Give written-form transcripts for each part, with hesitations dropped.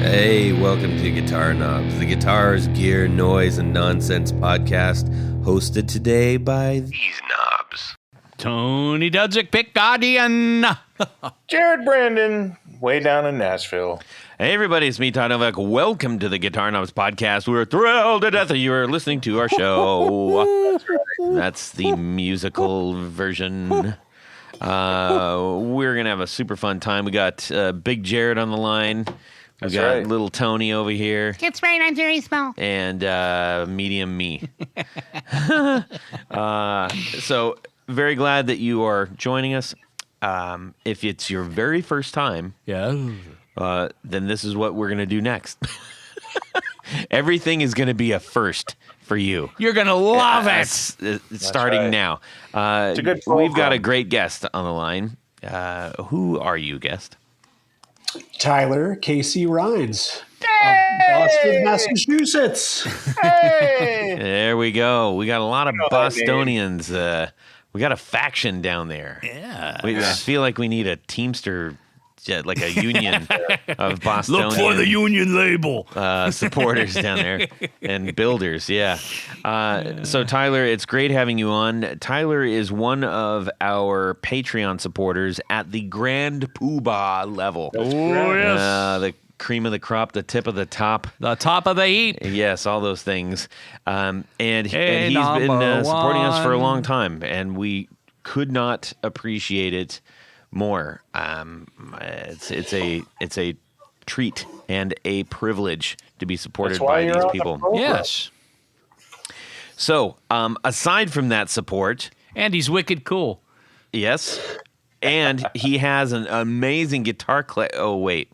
Hey, welcome to Guitar Knobs, the guitars, gear, noise, and nonsense podcast, hosted today by these knobs. Tony Dudzik, Pick Guardian. Jared Brandon, way down in Nashville. Hey everybody, it's me, Todd Novak. Welcome to the Guitar Knobs podcast. We're thrilled to death that you are listening to our show. That's the musical version. We're going to have a super fun time. We got Big Jared on the line. We got little Tony over here. That's right, I'm very small. And medium me. So very glad that you are joining us. If it's your very first time, then this is what we're going to do next. Everything is going to be a first for you. You're going to love it. It's starting now. It's a good we've got a great guest on the line. Who are you, guest? Tyler, KC Rines, Boston, Massachusetts. Hey! There we go. We got a lot of Bostonians. We got a faction down there. Yeah. I feel like we need a Teamster, like a union of Bostonian. Look for the union label. Supporters down there and builders, yeah. So, Tyler, it's great having you on. Tyler is one of our Patreon supporters at the Grand Poohbah level. Oh, yes. The cream of the crop, the tip of the top. The top of the heap. Yes, all those things. And he's been supporting us for a long time, and we could not appreciate it more. It's a treat and a privilege to be supported by these people. Yes. So, aside from that support, And he's wicked cool. yes, and he has an amazing guitar Oh, wait.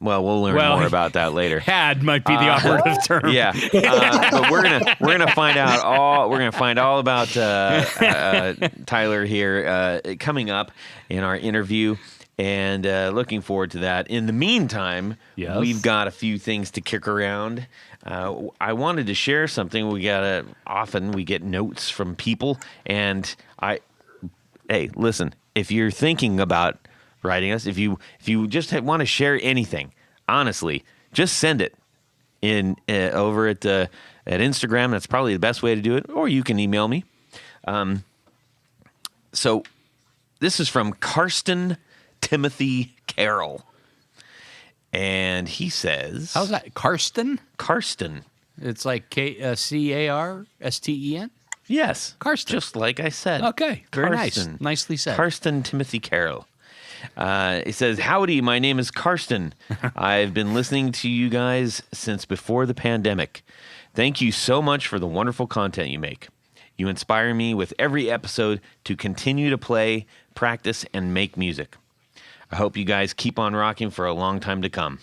Well, we'll learn more about that later. Had might be the operative term. Yeah, but we're gonna find all about Tyler here coming up in our interview, and looking forward to that. In the meantime, we've got a few things to kick around. I wanted to share something. Often we get notes from people, and hey, listen, if you're thinking about writing us, if you just want to share anything, honestly, just send it in over at Instagram. That's probably the best way to do it, or you can email me. So this is from Karsten Timothy Carroll, and he says, How's that? Karsten? Karsten. It's like Karsten. Yes, Karsten. just like I said. Okay, very Karsten. nice. Nicely said. Karsten Timothy Carroll. He says, howdy, my name is Karsten. I've been listening to you guys since before the pandemic. Thank you so much for the wonderful content you make. You inspire me with every episode to continue to play, practice, and make music. I hope you guys keep on rocking for a long time to come.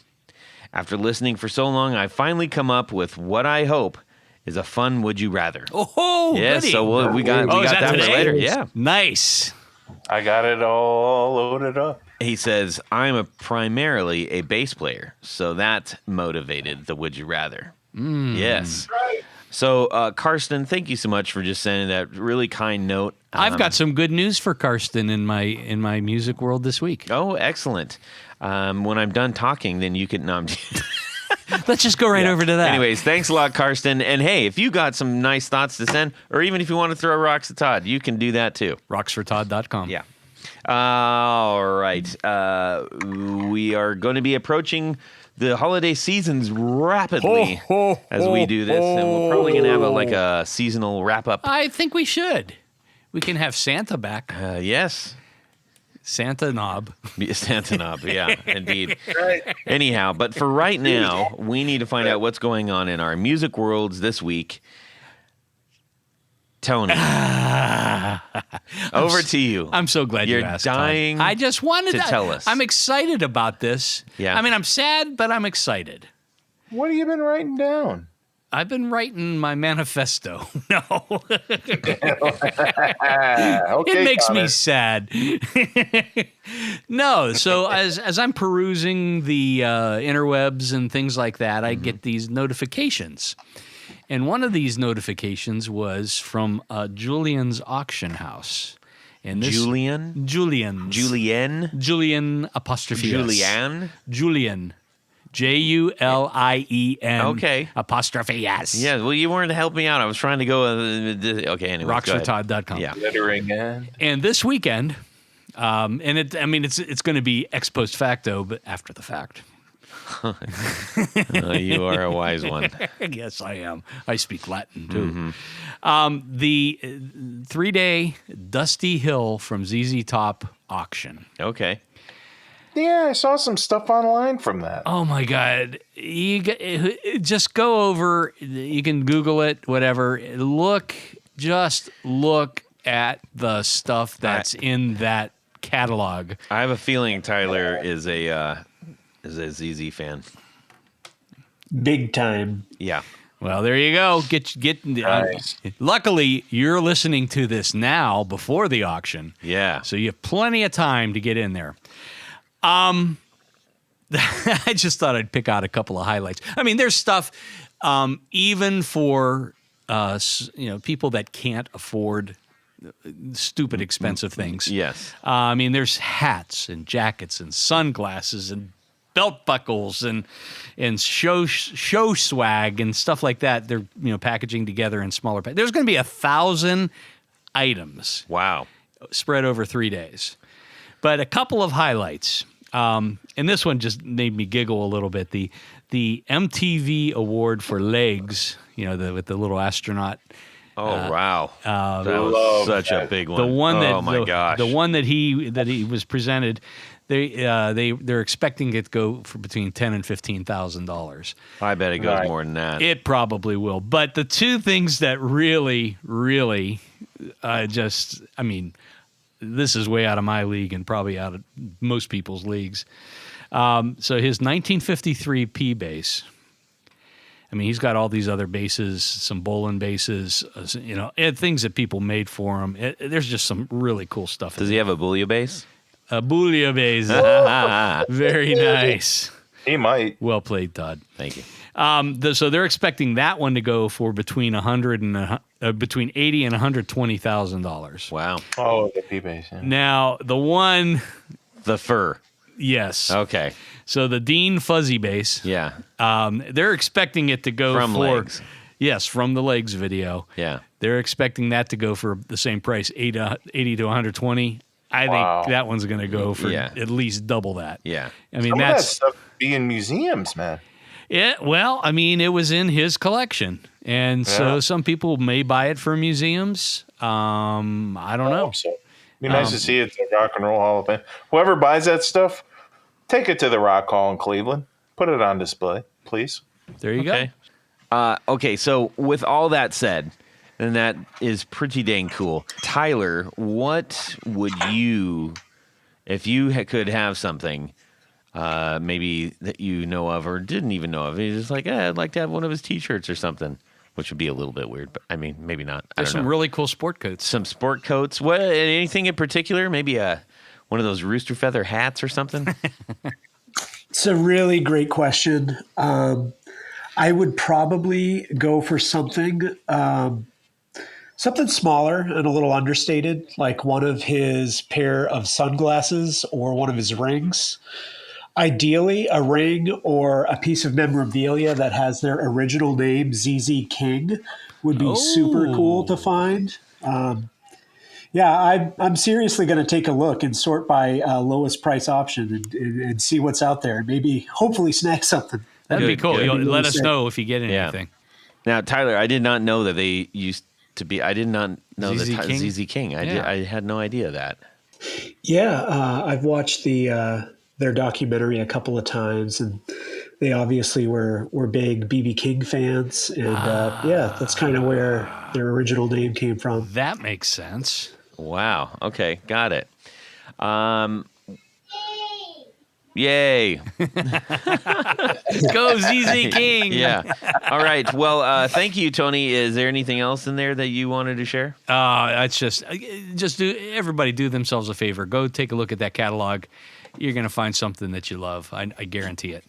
After listening for so long, I finally come up with what I hope is a fun Would You Rather. Oh, yes, goody. so we got that for later. Yeah. Nice. I got it all loaded up. He says, I'm primarily a bass player, so that motivated the Would You Rather. Yes. Right. So, Karsten, thank you so much for just sending that really kind note. I've got some good news for Karsten in my music world this week. Oh, excellent. When I'm done talking, then you can... No, Let's just go right over to that. Anyways, thanks a lot, Karsten. And hey, if you got some nice thoughts to send, or even if you want to throw rocks at Todd, you can do that too. Rocksfortodd.com. Yeah. All right. We are going to be approaching the holiday seasons rapidly as we do this, and we're probably going to have a seasonal wrap-up. I think we should. We can have Santa back. Yes. Santa Knob. Santa Knob, yeah, indeed. Right. Anyhow, but for right now, we need to find out what's going on in our music worlds this week. Tony, over to you. I'm so glad you asked. You're dying Todd. I just wanted to tell us. I'm excited about this. Yeah. I mean, I'm sad, but I'm excited. What have you been writing down? I've been writing my manifesto. No. Okay, It makes Connor. me sad. No, so as I'm perusing the interwebs and things like that, I get these notifications. And one of these notifications was from Julian's Auction House. And this Julian? Julian. Julian apostrophe S. Julianne? Julian. Julien. Okay. Apostrophe S. Yeah, well, you weren't to help me out. I was trying to go. Okay, anyway. Rocksfortodd.com. Yeah. Glittering end. And this weekend, it's going to be ex post facto, but after the fact. You are a wise one. Yes, I am. I speak Latin too. The 3-day Dusty Hill from ZZ Top auction. Okay. Yeah, I saw some stuff online from that. Oh my God! Just go over. You can Google it, whatever. Just look at the stuff that's in that catalog. I have a feeling Tyler is a ZZ fan. Big time. Yeah. Well, there you go. Get. Nice. Luckily, you're listening to this now before the auction. Yeah. So you have plenty of time to get in there. I just thought I'd pick out a couple of highlights. I mean, there's stuff even for people that can't afford stupid expensive things. Yes. I mean, there's hats and jackets and sunglasses and belt buckles and show swag and stuff like that. They're packaging together in smaller packs. There's going to be 1,000 items. Wow. Spread over 3 days. But a couple of highlights, and this one just made me giggle a little bit. The MTV Award for Legs, with the little astronaut. Oh wow, that was such a big one. The one that, oh my gosh, the one that he was presented. They're expecting it to go for between $10,000 and $15,000. I bet it goes more than that. It probably will. But the two things that really, really, this is way out of my league and probably out of most people's leagues. So his 1953 P bass. I mean, he's got all these other basses, some Bolin basses, things that people made for him. There's just some really cool stuff. Does he have a Boolia bass? A Boolia bass. Very nice. He might. Well played, Todd. Thank you. So they're expecting that one to go for between $80,000 and $120,000. Wow. Oh, the P-Bass. Yeah. Now the fur. Yes. Okay. So the Dean Fuzzy bass. Yeah. They're expecting it to go From for Legs. Yes, from the Legs video. Yeah. They're expecting that to go for the same price, 80 to 120. I think that one's going to go for at least double that. Yeah. I mean, Some of that stuff be in museums, man. Yeah, well, I mean, it was in his collection, and so some people may buy it for museums. I don't know. So. Be nice to see it at the Rock and Roll Hall of Fame. Whoever buys that stuff, take it to the Rock Hall in Cleveland. Put it on display, please. There you go. Okay, so with all that said, and that is pretty dang cool. Tyler, what would you, if you could have something maybe that you know of or didn't even know of, he's just like, I'd like to have one of his T-shirts or something, which would be a little bit weird, but I mean, maybe not. There's some really cool sport coats. Some sport coats. What? Anything in particular? Maybe one of those rooster feather hats or something? It's a really great question. I would probably go for something smaller and a little understated, like one of his pair of sunglasses or one of his rings. Ideally, a ring or a piece of memorabilia that has their original name, ZZ King, would be super cool to find. I'm seriously going to take a look and sort by lowest price option and see what's out there. Maybe, hopefully, snag something. That'd be cool. Good. Let us know if you get anything. Now, Tyler, I did not know that they used to be. I did not know ZZ that King? ZZ King. I had no idea of that. Yeah, I've watched their documentary a couple of times, and they obviously were big B.B. King fans, and that's kind of where their original name came from. That makes sense. Wow. Okay, got it. Yay. Go ZZ King. Yeah. All right. Well, thank you, Tony. Is there anything else in there that you wanted to share? It's just everybody do themselves a favor. Go take a look at that catalog. You're going to find something that you love. I guarantee it.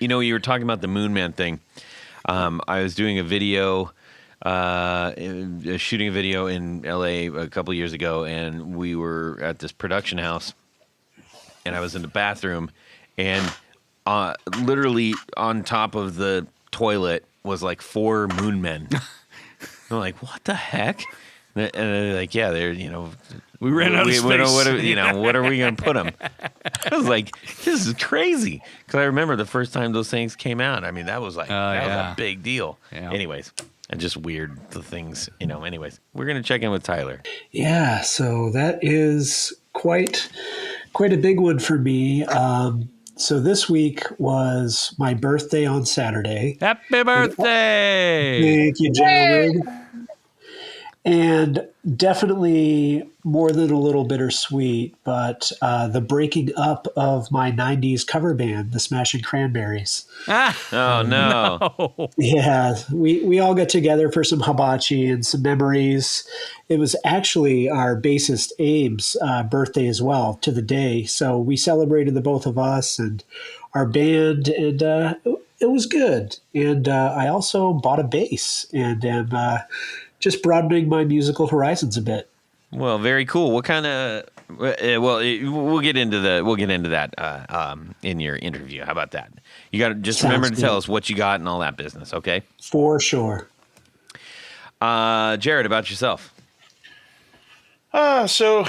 You were talking about the Moon Man thing. I was doing a video shooting a video in LA a couple years ago, and we were at this production house, and I was in the bathroom, and literally on top of the toilet was like 4 moon men. I'm like, what the heck? And they're like, yeah, they're, We ran out of space. What are we going to put them? I was like, this is crazy. Because I remember the first time those things came out. I mean, that was like, that was a big deal. Yeah. Anyways, and just weird, the things, anyways. We're going to check in with Tyler. Yeah, so that is quite a big one for me. So this week was my birthday on Saturday. Happy birthday! Thank you, gentlemen. And definitely more than a little bittersweet, but the breaking up of my 90s cover band, the Smashing Cranberries. Oh, no. Yeah, we all got together for some hibachi and some memories. It was actually our bassist Abe's birthday as well, to the day. So we celebrated the both of us and our band, and it was good. And I also bought a bass and am just broadening my musical horizons a bit. Well, very cool. What kind of? We'll get into that in your interview. How about that? You got to just Sounds remember to tell good. us what you got and all that business. Okay. For sure. Jared, about yourself. So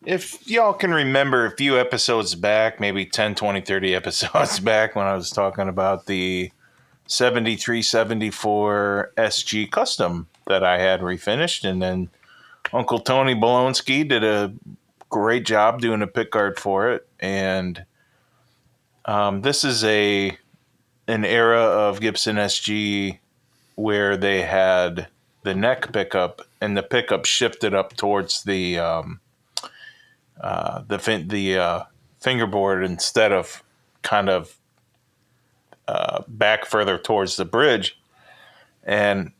if y'all can remember a few episodes back, maybe 10, 20, 30 episodes back when I was talking about the 7374 SG Custom that I had refinished, and then Uncle Tony Bolonski did a great job doing a pickguard for it. And this is an era of Gibson SG where they had the neck pickup, and the pickup shifted up towards the fingerboard instead of kind of back further towards the bridge. And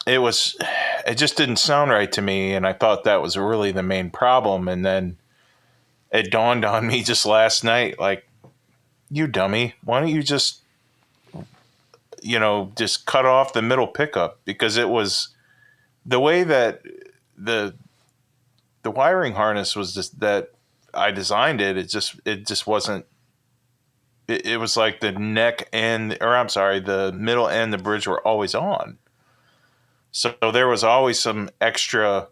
it just didn't sound right to me, and I thought that was really the main problem. And then it dawned on me just last night, like, you dummy, why don't you just cut off the middle pickup? Because it was the way that the wiring harness was just that I designed it. It just wasn't. It was like the the middle and the bridge were always on. So there was always some extra,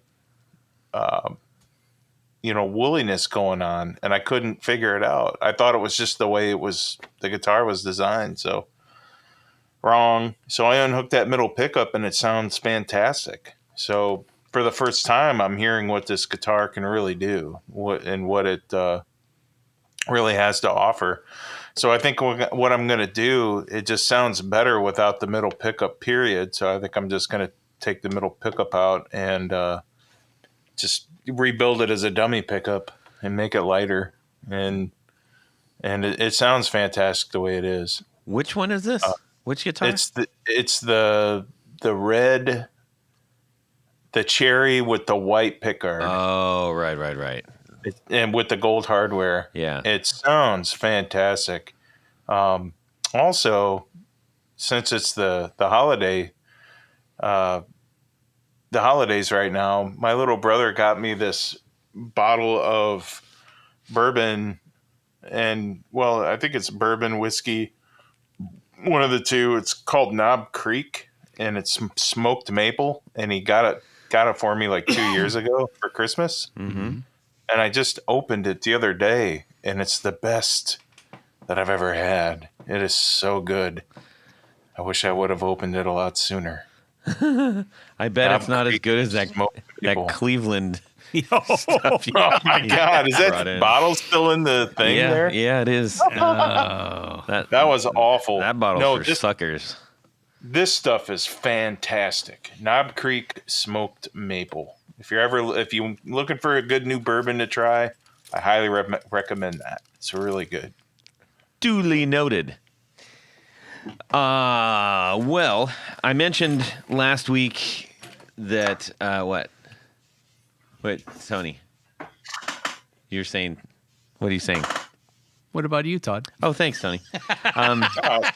woolliness going on, and I couldn't figure it out. I thought it was just the way the guitar was designed. So wrong. So I unhooked that middle pickup, and it sounds fantastic. So for the first time, I'm hearing what this guitar can really do, what it really has to offer. So I think what I'm going to do, it just sounds better without the middle pickup, period. So I think I'm just going to take the middle pickup out and just rebuild it as a dummy pickup and make it lighter. And it sounds fantastic the way it is. Which one is this? Which guitar? It's the red, the cherry with the white pickguard. Oh, right. And with the gold hardware. Yeah. It sounds fantastic. Also, since it's the holidays right now, my little brother got me this bottle of bourbon, and I think it's bourbon whiskey, one of the two. It's called Knob Creek, and it's smoked maple, and he got it for me like 2 years ago for Christmas. Mm-hmm. And I just opened it the other day, and it's the best that I've ever had. It is so good. I wish I would have opened it a lot sooner. I bet it's not as good as that Cleveland stuff. Oh my God. Is that bottle still in the thing there? Yeah, it is. That was awful. That bottle's for suckers. This stuff is fantastic. Knob Creek smoked maple. If you're looking for a good new bourbon to try, I highly recommend that. It's really good. Duly noted. Well, I mentioned last week that what? Wait, Tony. You're saying, what are you saying? What about you, Todd? Oh, thanks, Tony. Oh,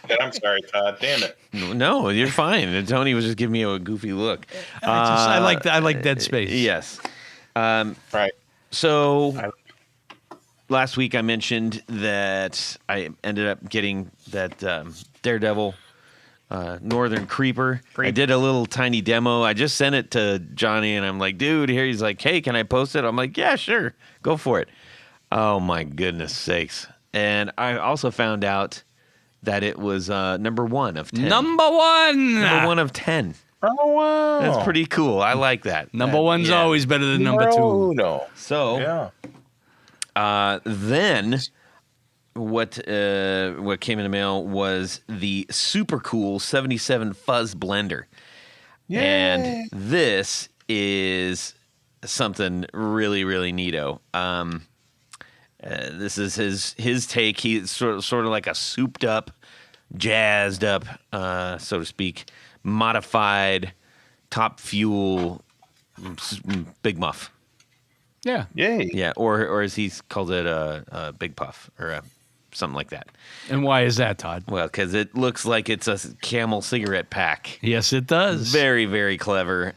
shit, I'm sorry, Todd. Damn it. No, you're fine. Tony was just giving me a goofy look. I like Dead Space. Yes. Right. So last week I mentioned that I ended up getting that Daredevil Northern Creeper. I did a little tiny demo. I just sent it to Johnny, and I'm like, dude, here. He's like, hey, can I post it? I'm like, yeah, sure. Go for it. Oh, my goodness sakes. And I also found out that it was number 1 of 10. Number 1. Number 1 of 10. Oh, wow. That's pretty cool. I like that. Number 1's yeah. always better than number 2. No. So, Yeah. then what came in the mail was the super cool 77 Fuzz Blender. Yay. And this is something really, really neato. This is his take. He's sort of like a souped up, jazzed up, so to speak, modified Top Fuel Big Muff. Yeah. Yay. Yeah, or as he's called it, a Big Puff or something like that. And why is that, Todd? Well, because it looks like it's a Camel cigarette pack. Yes, it does. Very, very clever.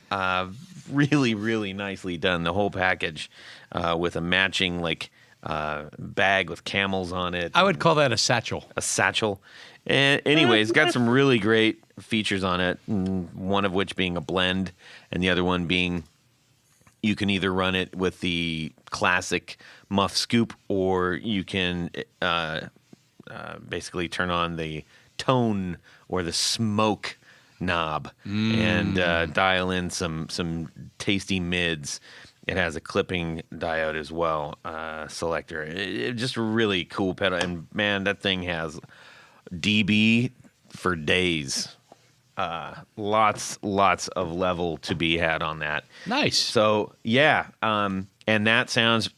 Really, really nicely done. The whole package with a matching bag with camels on it. I would call that a satchel. A satchel. And anyways, got some really great features on it. One of which being a blend, and the other one being you can either run it with the classic muff scoop, or you can basically turn on the tone or the smoke knob and dial in some tasty mids. It has a clipping diode as well, selector. It just a really cool pedal. And, man, that thing has dB for days. Lots of level to be had on that. Nice. So, yeah. And that sounds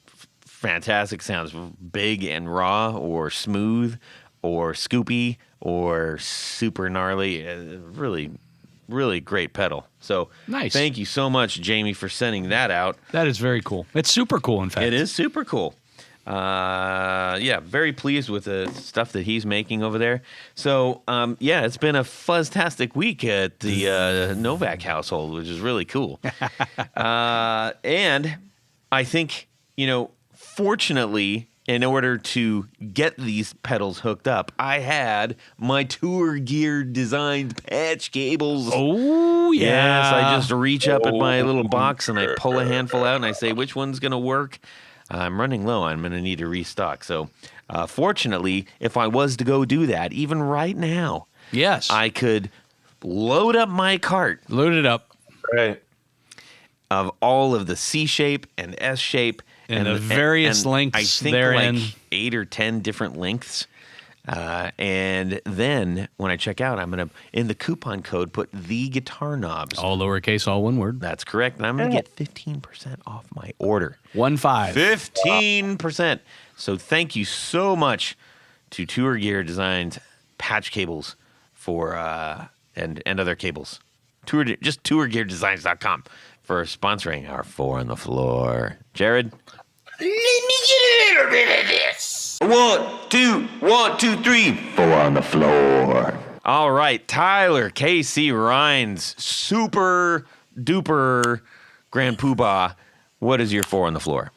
fantastic. Sounds big and raw or smooth or scoopy or super gnarly. Really, really great pedal. So nice. Thank you so much, Jamie, for sending that out. That is very cool. It's super cool, in fact. It is super cool. Yeah, very pleased with the stuff that he's making over there. So, yeah, it's been a fuzztastic week at the Novak household, which is really cool. And I think, fortunately, in order to get these pedals hooked up, I had my Tour Gear designed patch cables. Oh, yeah. Yes, I just reach up at my little box and I pull a handful out and I say, which one's going to work? I'm running low. I'm going to need to restock. So, fortunately, if I was to go do that, even right now, yes, I could load up my cart. Load it up. Right. Of all of the C shape and S shape. And the various lengths I think therein. 8 or 10 different lengths. And then when I check out, I'm going to, in the coupon code, put the guitar knobs. All lowercase, all one word. That's correct. And I'm going to get 15% off my order. 15. 15%. So thank you so much to Tour Gear Designed patch cables for and other cables. Just tourgeardesigns.com for sponsoring our 4 on the Floor. Jared? Let me get a little bit of this. 1, 2, 3. 4 on the floor. All right, Tyler, KC Rines, super duper Grand Poohbah. What is your 4 on the floor?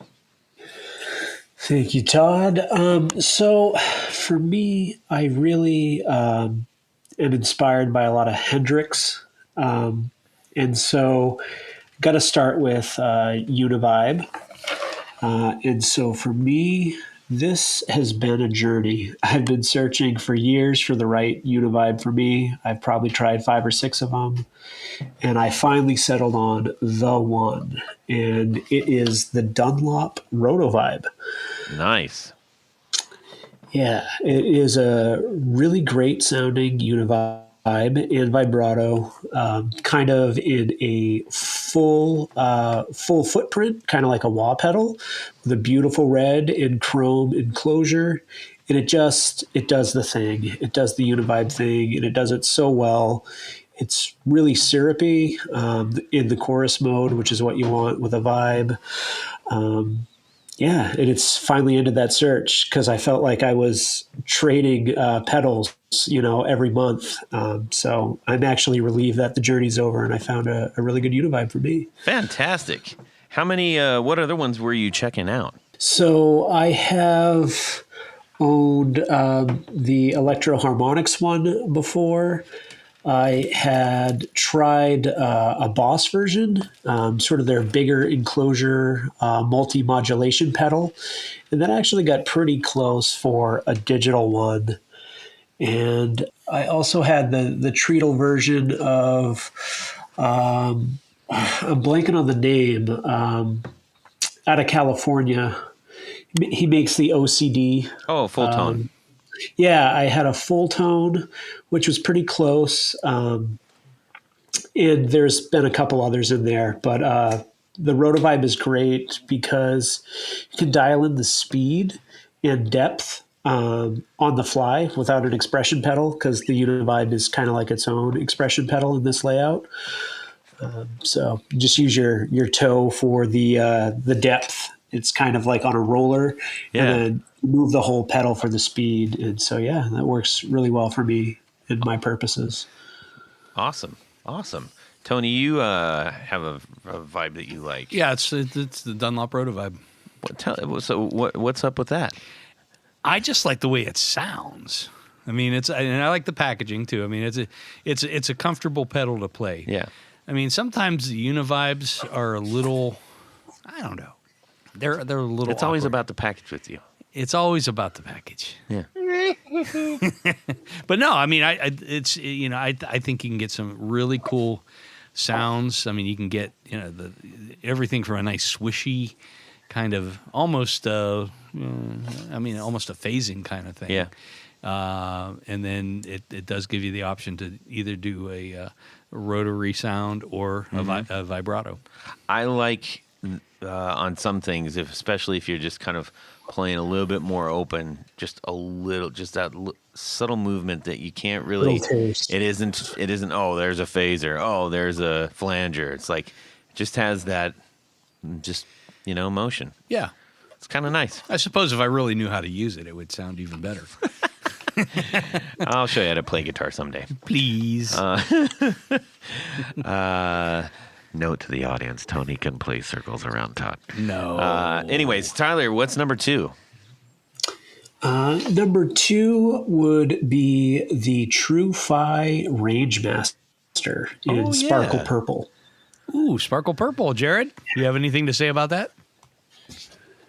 Thank you, Todd. So for me, I really am inspired by a lot of Hendrix. And so got to start with Univibe. And so for me, this has been a journey. I've been searching for years for the right Univibe for me. I've probably tried 5 or 6 of them. And I finally settled on the one. And it is the Dunlop Rotovibe. Nice. Yeah, it is a really great sounding Univibe and vibrato, kind of in a full footprint, kind of like a wah pedal, with a beautiful red and chrome enclosure. And it does the thing. It does the Univibe thing, and it does it so well. It's really syrupy in the chorus mode, which is what you want with a vibe. yeah, and it's finally ended that search because I felt like I was trading pedals, every month. So I'm actually relieved that the journey's over, and I found a really good Univibe for me. Fantastic. How many? What other ones were you checking out? So I have owned the Electro Harmonics one before. I had tried a Boss version, sort of their bigger enclosure multi-modulation pedal, and that actually got pretty close for a digital one. And I also had the treatle version of, I'm blanking on the name, out of California. He makes the OCD. Oh, full tone. Yeah, I had a full tone, which was pretty close. And there's been a couple others in there, but the Rotovibe is great because you can dial in the speed and depth on the fly without an expression pedal, because the Univibe is kind of like its own expression pedal in this layout. So you just use your toe for the depth. It's kind of like on a roller, Yeah. and then move the whole pedal for the speed. And so, yeah, that works really well for me and my purposes. Awesome. Tony, you have a vibe that you like. Yeah, it's the Dunlop Rotovibe. What's up with that? I just like the way it sounds. I mean, and I like the packaging too. I mean, it's a comfortable pedal to play. Yeah. I mean, sometimes the Univibes are a little, I don't know. They're a little. It's always awkward. about the package with you. It's always about the package. Yeah. But no, I mean, I think you can get some really cool sounds. I mean, you can get everything from a nice swishy kind of almost almost a phasing kind of thing. Yeah. And then it does give you the option to either do a rotary sound or a vibrato. I like on some things, especially if you're just kind of playing a little bit more open, just that subtle movement that you can't really. It isn't. Oh, there's a phaser. Oh, there's a flanger. It's like it just has that, motion. Yeah, it's kind of nice. I suppose if I really knew how to use it, it would sound even better. I'll show you how to play guitar someday. Please. Note to the audience: Tony can play circles around Todd. No. Anyways, Tyler, what's number 2? Number 2 would be the True-Fi Rangemaster in Sparkle Purple. Ooh, Sparkle Purple. Jared, you have anything to say about that?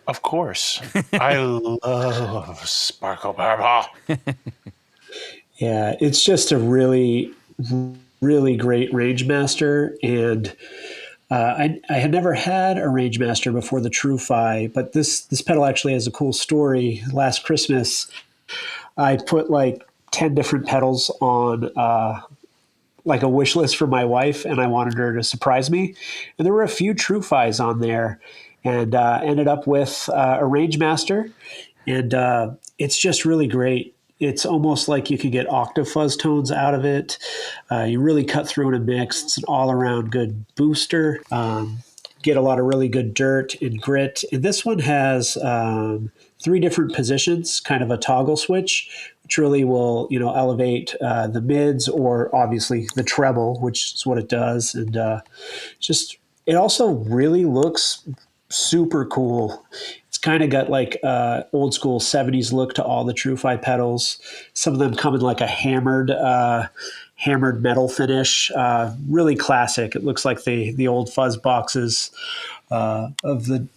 Of course. I love Sparkle Purple. Yeah, it's just a really, really great Rangemaster. And I had never had a Rangemaster before the True-Fi, but this pedal actually has a cool story. Last Christmas, I put like 10 different pedals on like a wish list for my wife, and I wanted her to surprise me. And there were a few True-Fis on there, and ended up with a Rangemaster. And it's just really great. It's almost like you could get octave fuzz tones out of it. You really cut through in a mix. It's an all-around good booster. Get a lot of really good dirt and grit. And this one has 3 different positions, kind of a toggle switch, which really will, elevate the mids or obviously the treble, which is what it does. And it also really looks super cool. It's kind of got like old school 70s look to all the True-Fi pedals. Some of them come in like a hammered metal finish. Really classic. It looks like the old fuzz boxes of the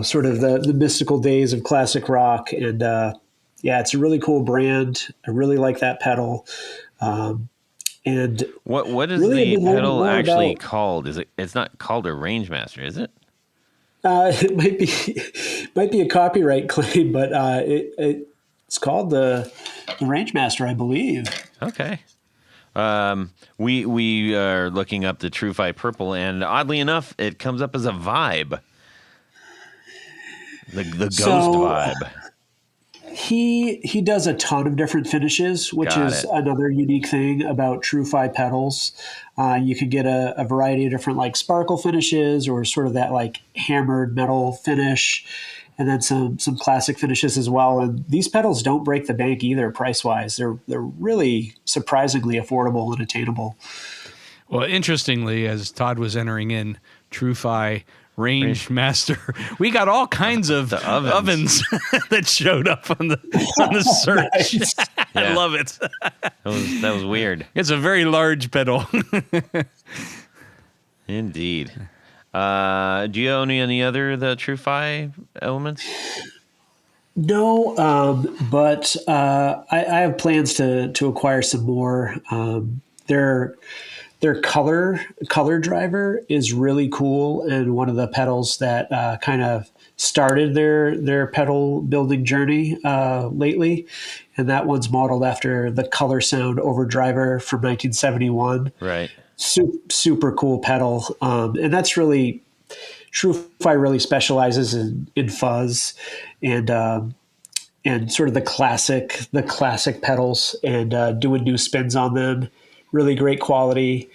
sort of the mystical days of classic rock. And it's a really cool brand. I really like that pedal. And what is really the pedal actually called? It's not called a Rangemaster, is it? It might be a copyright claim, but it's called the Rangemaster, I believe. Okay. We are looking up the True-Fi Purple, and oddly enough, it comes up as a vibe. The ghost vibe. He does a ton of different finishes, which Got is it. another unique thing about TrueFi pedals. You can get a variety of different like sparkle finishes or sort of that like hammered metal finish, and then some classic finishes as well. And these pedals don't break the bank either price wise. They're really surprisingly affordable and attainable. Well, interestingly, as Todd was entering in TrueFi Range Master, we got all kinds of The ovens. that showed up on the search. Nice. I Yeah. love it. That was weird. It's a very large pedal. Indeed. Do you own any other the TrueFi elements? No, but I have plans to acquire some more. Their color driver is really cool, and one of the pedals that kind of started their pedal building journey lately. And that one's modeled after the Color Sound Overdriver from 1971. Right. Super cool pedal, and that's really TrueFi really specializes in fuzz and sort of the classic pedals and doing new spins on them. Really great quality.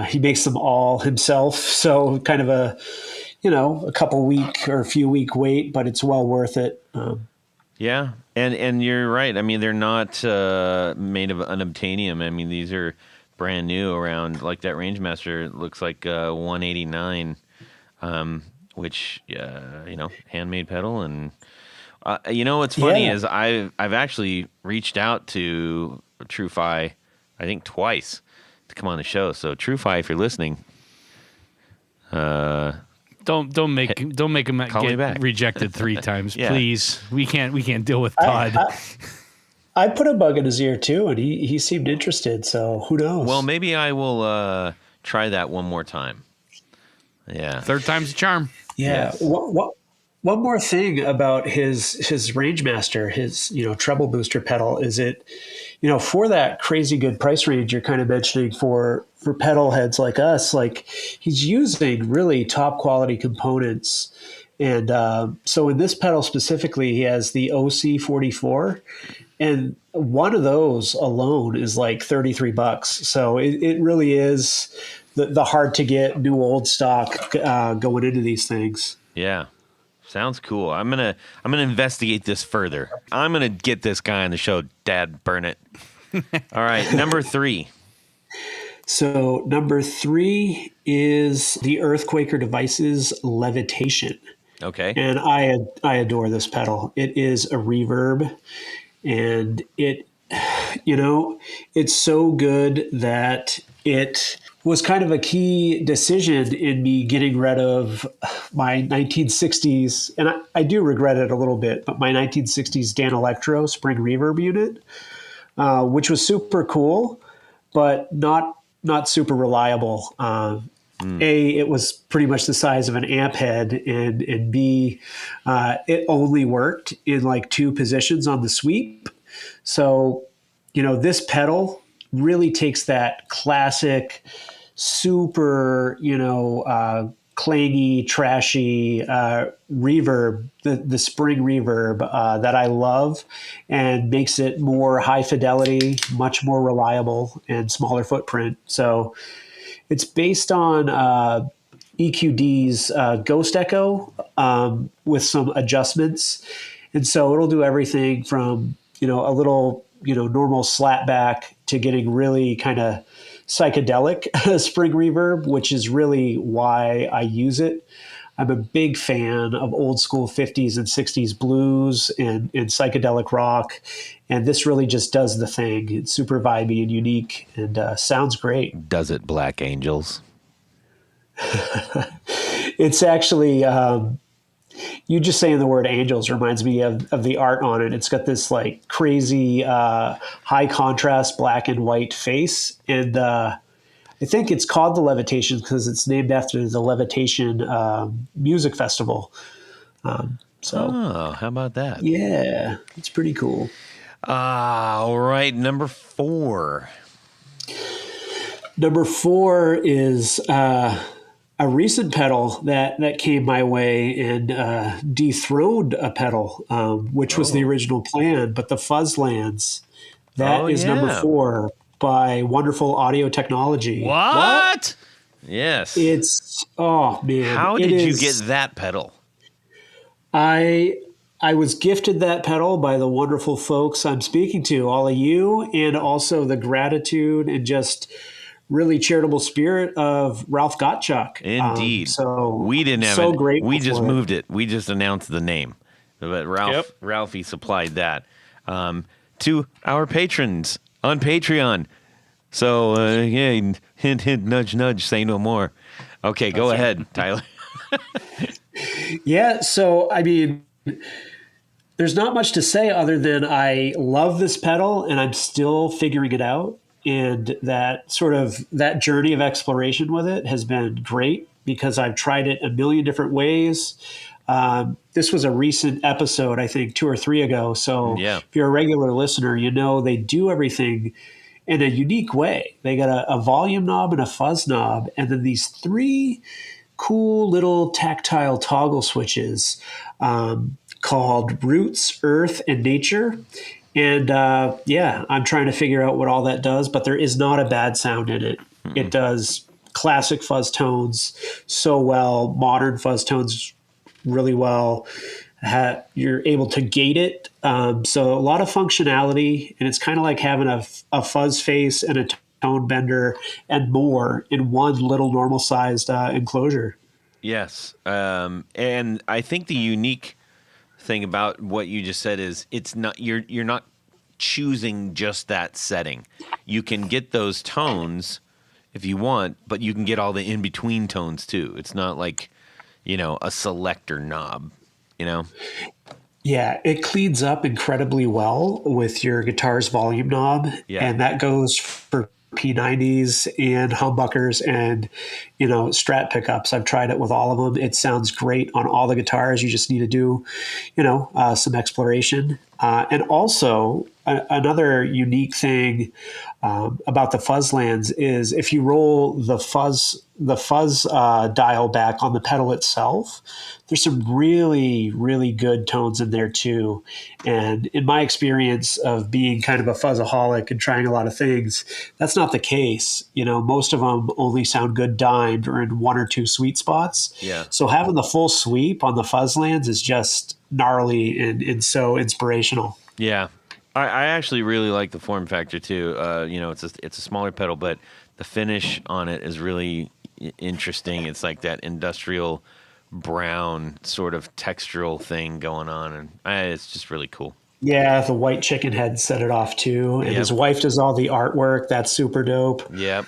He makes them all himself, so kind of a couple week or a few week wait, but it's well worth it. Yeah, and you're right. I mean, they're not made of unobtainium. I mean, these are brand new around like that Rangemaster looks like 189, which handmade pedal. And what's funny Yeah. is I've actually reached out to TrueFi, I think twice, to come on the show. So TrueFi, if you're listening, Don't make him Call me get back. rejected 3 times, Yeah. please. We can't deal with Todd. I put a bug in his ear too, and he seemed interested. So who knows? well, maybe I will try that one more time. Yeah. 3rd time's a charm. Yeah. Yes. One more thing about his Rangemaster, his treble booster pedal, is it, for that crazy good price range you're kind of mentioning for pedal heads like us, like he's using really top quality components. And so in this pedal specifically, he has the OC44, and one of those alone is like $33. So it really is the hard to get new old stock going into these things. Yeah. Sounds cool. I'm gonna investigate this further. I'm gonna get this guy on the show. Dad, burn it. All right, number 3. So number 3 is the Earthquaker Devices Levitation. Okay. And I adore this pedal. It is a reverb, and it's so good that it was kind of a key decision in me getting rid of my 1960s, and I do regret it a little bit, but my 1960s Dan Electro spring reverb unit, which was super cool, but not super reliable. A, it was pretty much the size of an amp head, and B, it only worked in like 2 positions on the sweep. So, this pedal really takes that classic, super, clangy, trashy reverb, the spring reverb that I love, and makes it more high fidelity, much more reliable, and smaller footprint. So it's based on EQD's Ghost Echo with some adjustments. And so it'll do everything from, a little, normal slapback to getting really kind of psychedelic spring reverb, which is really why I use it. I'm a big fan of old school 50s and 60s blues and psychedelic rock. And this really just does the thing. It's super vibey and unique and sounds great. Does it, Black Angels? It's actually, you just saying the word angels reminds me of the art on it. It's got this like crazy high contrast black and white face. And I think it's called the Levitation because it's named after the Levitation Music Festival. Oh, how about that? Yeah, it's pretty cool. All right, number 4. Number 4 is a recent pedal that came my way and dethroned a pedal, which was the Oh. original plan. But the Fuzzlands, Oh that is number yeah. 4 by Wonderful Audio Technology. What? What? Yes. It's oh man, How it did you get is. that pedal? I I was gifted that pedal by the wonderful folks I'm speaking to, all of you, and also the gratitude and just really charitable spirit of Ralph Gottschalk. Indeed. So We didn't have so it. We grateful just for it. moved it. We just announced the name. But Yep. Ralphie supplied that to our patrons on Patreon. So, yeah, hint, hint, nudge, nudge, say no more. Okay, go ahead, Tyler. Yeah, so I mean, there's not much to say other than I love this pedal and I'm still figuring it out. And that journey of exploration with it has been great because I've tried it a million different ways. This was a recent episode, I think 2 or 3 ago. So Yeah. if you're a regular listener, you know they do everything in a unique way. They got a volume knob and a fuzz knob, and then these 3 cool little tactile toggle switches called Roots, Earth, and Nature. And yeah, I'm trying to figure out what all that does, but there is not a bad sound in it. It does classic fuzz tones so well, modern fuzz tones really well. You're able to gate it. So a lot of functionality, and it's kind of like having a fuzz face and a tone bender and more in one little normal sized enclosure. Yes. And I think the unique thing about what you just said is you're not choosing just that setting. You can get those tones if you want, but you can get all the in between tones too. It's not like, a selector knob, Yeah, it cleans up incredibly well with your guitar's volume knob, Yeah. and that goes for P90s and humbuckers and Strat pickups. I've tried it with all of them. It sounds great on all the guitars. You just need to do, some exploration. And also another unique thing about the Fuzzlands is if you roll the fuzz dial back on the pedal itself, there's some really, really good tones in there too. And in my experience of being kind of a fuzzaholic and trying a lot of things, that's not the case. Most of them only sound good dimed or in 1 or 2 sweet spots. Yeah. So having the full sweep on the Fuzzlands is just gnarly and so inspirational. Yeah. I actually really like the form factor too. It's a smaller pedal, but the finish on it is really interesting. It's like that industrial brown sort of textural thing going on, and it's just really cool. Yeah, the white chicken head set it off too. And Yep. his wife does all the artwork. That's super dope. Yep.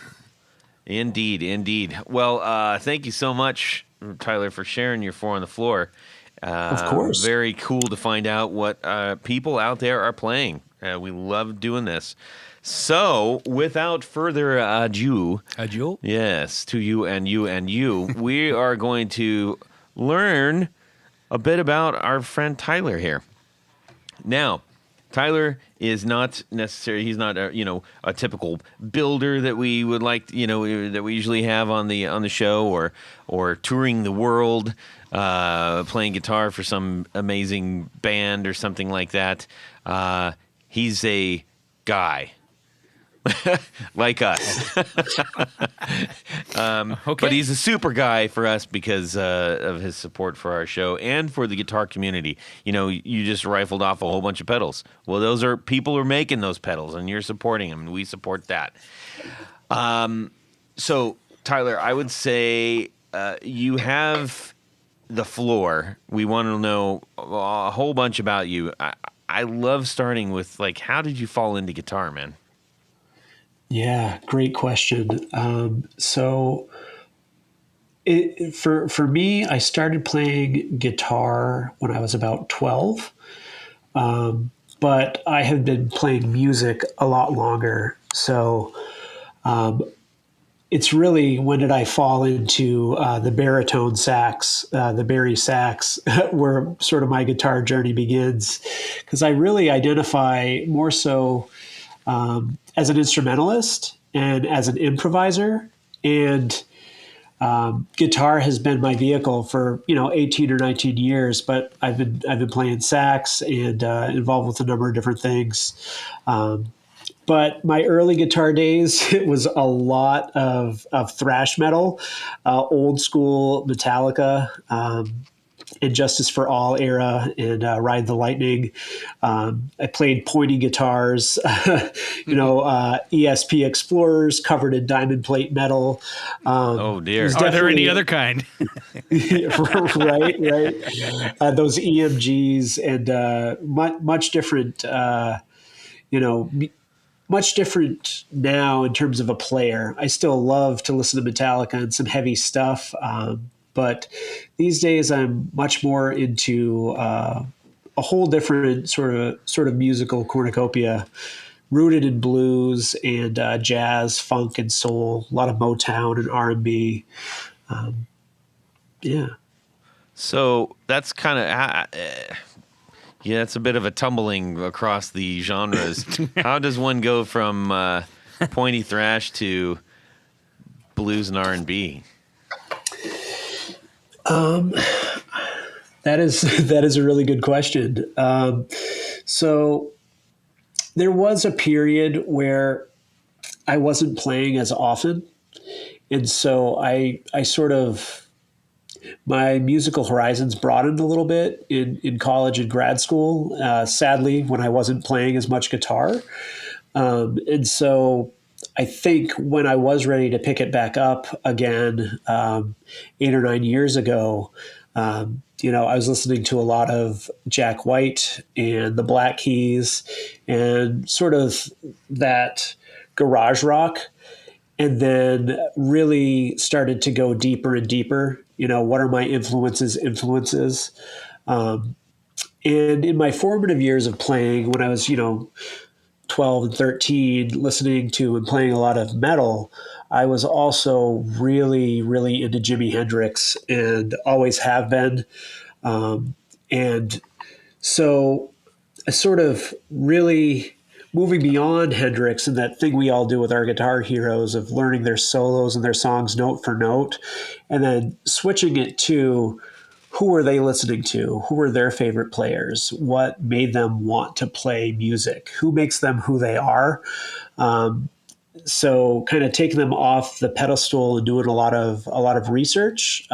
Indeed, indeed. Well, thank you so much, Tyler, for sharing your 4 on the floor. Of course. Very cool to find out what people out there are playing. We love doing this. So, without further ado, yes, to you and you and you, we are going to learn a bit about our friend Tyler here. Now, Tyler is not necessarily, he's not a typical builder that we would like, that we usually have on the show or touring the world, playing guitar for some amazing band or something like that. He's a guy like us. Okay. But he's a super guy for us because of his support for our show and for the guitar community. You just rifled off a whole bunch of pedals. Well, those are people who are making those pedals, and you're supporting them, and we support that. So, Tyler, I would say you have the floor. We want to know a whole bunch about you. I love starting with, how did you fall into guitar, man? Yeah, great question. So for me, I started playing guitar when I was about 12, but I have been playing music a lot longer. So it's really when did I fall into the baritone sax, the Barry sax, where sort of my guitar journey begins, because I really identify more so as an instrumentalist and as an improviser. And Guitar has been my vehicle for 18 or 19 years, but I've been playing sax and involved with a number of different things. But my early guitar days, it was a lot of thrash metal, old school Metallica, and Justice for All era, and Ride the Lightning. I played pointy guitars, ESP Explorers covered in diamond plate metal. Oh dear! Are there any other kind? right. Those EMGs and much different. Much different now in terms of a player. I still love to listen to Metallica and some heavy stuff, but these days I'm much more into a whole different sort of musical cornucopia, rooted in blues and jazz, funk, and soul. A lot of Motown and R&B. Yeah. So that's kind of. Yeah, it's a bit of a tumbling across the genres. How does one go from pointy thrash to blues and R&B? That is a really good question. So there was a period where I wasn't playing as often, and so I sort of, my musical horizons broadened a little bit in college and grad school, sadly, when I wasn't playing as much guitar. And so I think when I was ready to pick it back up again 8 or 9 years ago, I was listening to a lot of Jack White and the Black Keys and sort of that garage rock, and then really started to go deeper and deeper. What are my influences? And in my formative years of playing, when I was, 12 and 13, listening to and playing a lot of metal, I was also really, really into Jimi Hendrix and always have been. And so I sort of really moving beyond Hendrix and that thing we all do with our guitar heroes of learning their solos and their songs note for note, and then switching it to who are they listening to? Who are their favorite players? What made them want to play music? Who makes them who they are? So kind of taking them off the pedestal and doing a lot of research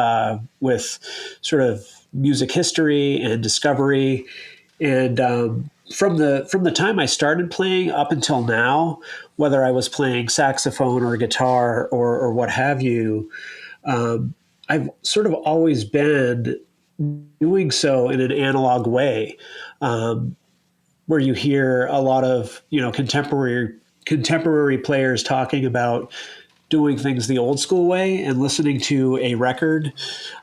with sort of music history and discovery. And from the time I started playing up until now, whether I was playing saxophone or guitar or what have you, I've sort of always been doing so in an analog way, where you hear a lot of contemporary players talking about doing things the old school way and listening to a record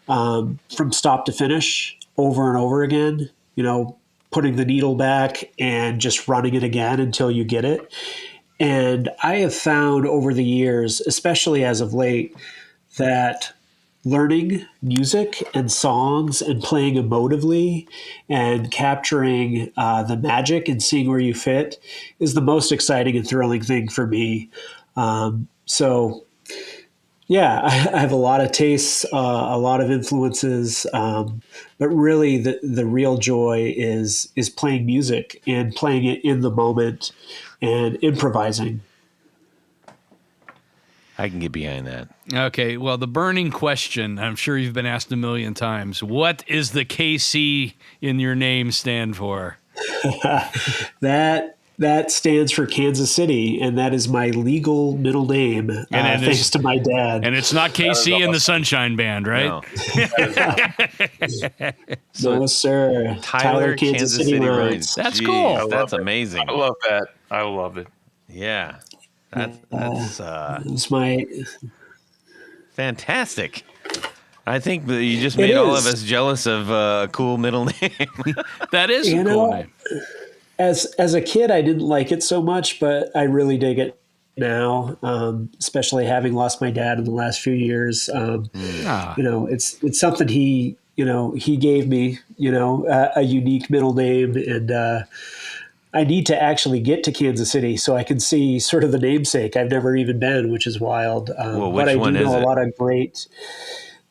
from stop to finish over and over again, putting the needle back and just running it again until you get it. And I have found over the years, especially as of late, that learning music and songs and playing emotively and capturing the magic and seeing where you fit is the most exciting and thrilling thing for me. So yeah, I have a lot of tastes, a lot of influences, but really the real joy is playing music and playing it in the moment and improvising. I can get behind that. Okay, well, the burning question, I'm sure you've been asked a million times. What is the KC in your name stand for? That stands for Kansas City, and that is my legal middle name, thanks to my dad. And it's not KC and the Sunshine Band, right? No. No, sir. Tyler Kansas City Rines. That's Jeez, cool. That's amazing. I love that. I love it. Yeah. That's It's my fantastic. I think that you just made all of us jealous of a cool middle name. That is a cool name. As a kid, I didn't like it so much, but I really dig it now, especially having lost my dad in the last few years. It's something he gave me, a unique middle name, and I need to actually get to Kansas City so I can see sort of the namesake. I've never even been, which is wild. Well, But which I do one is know a it? lot of great.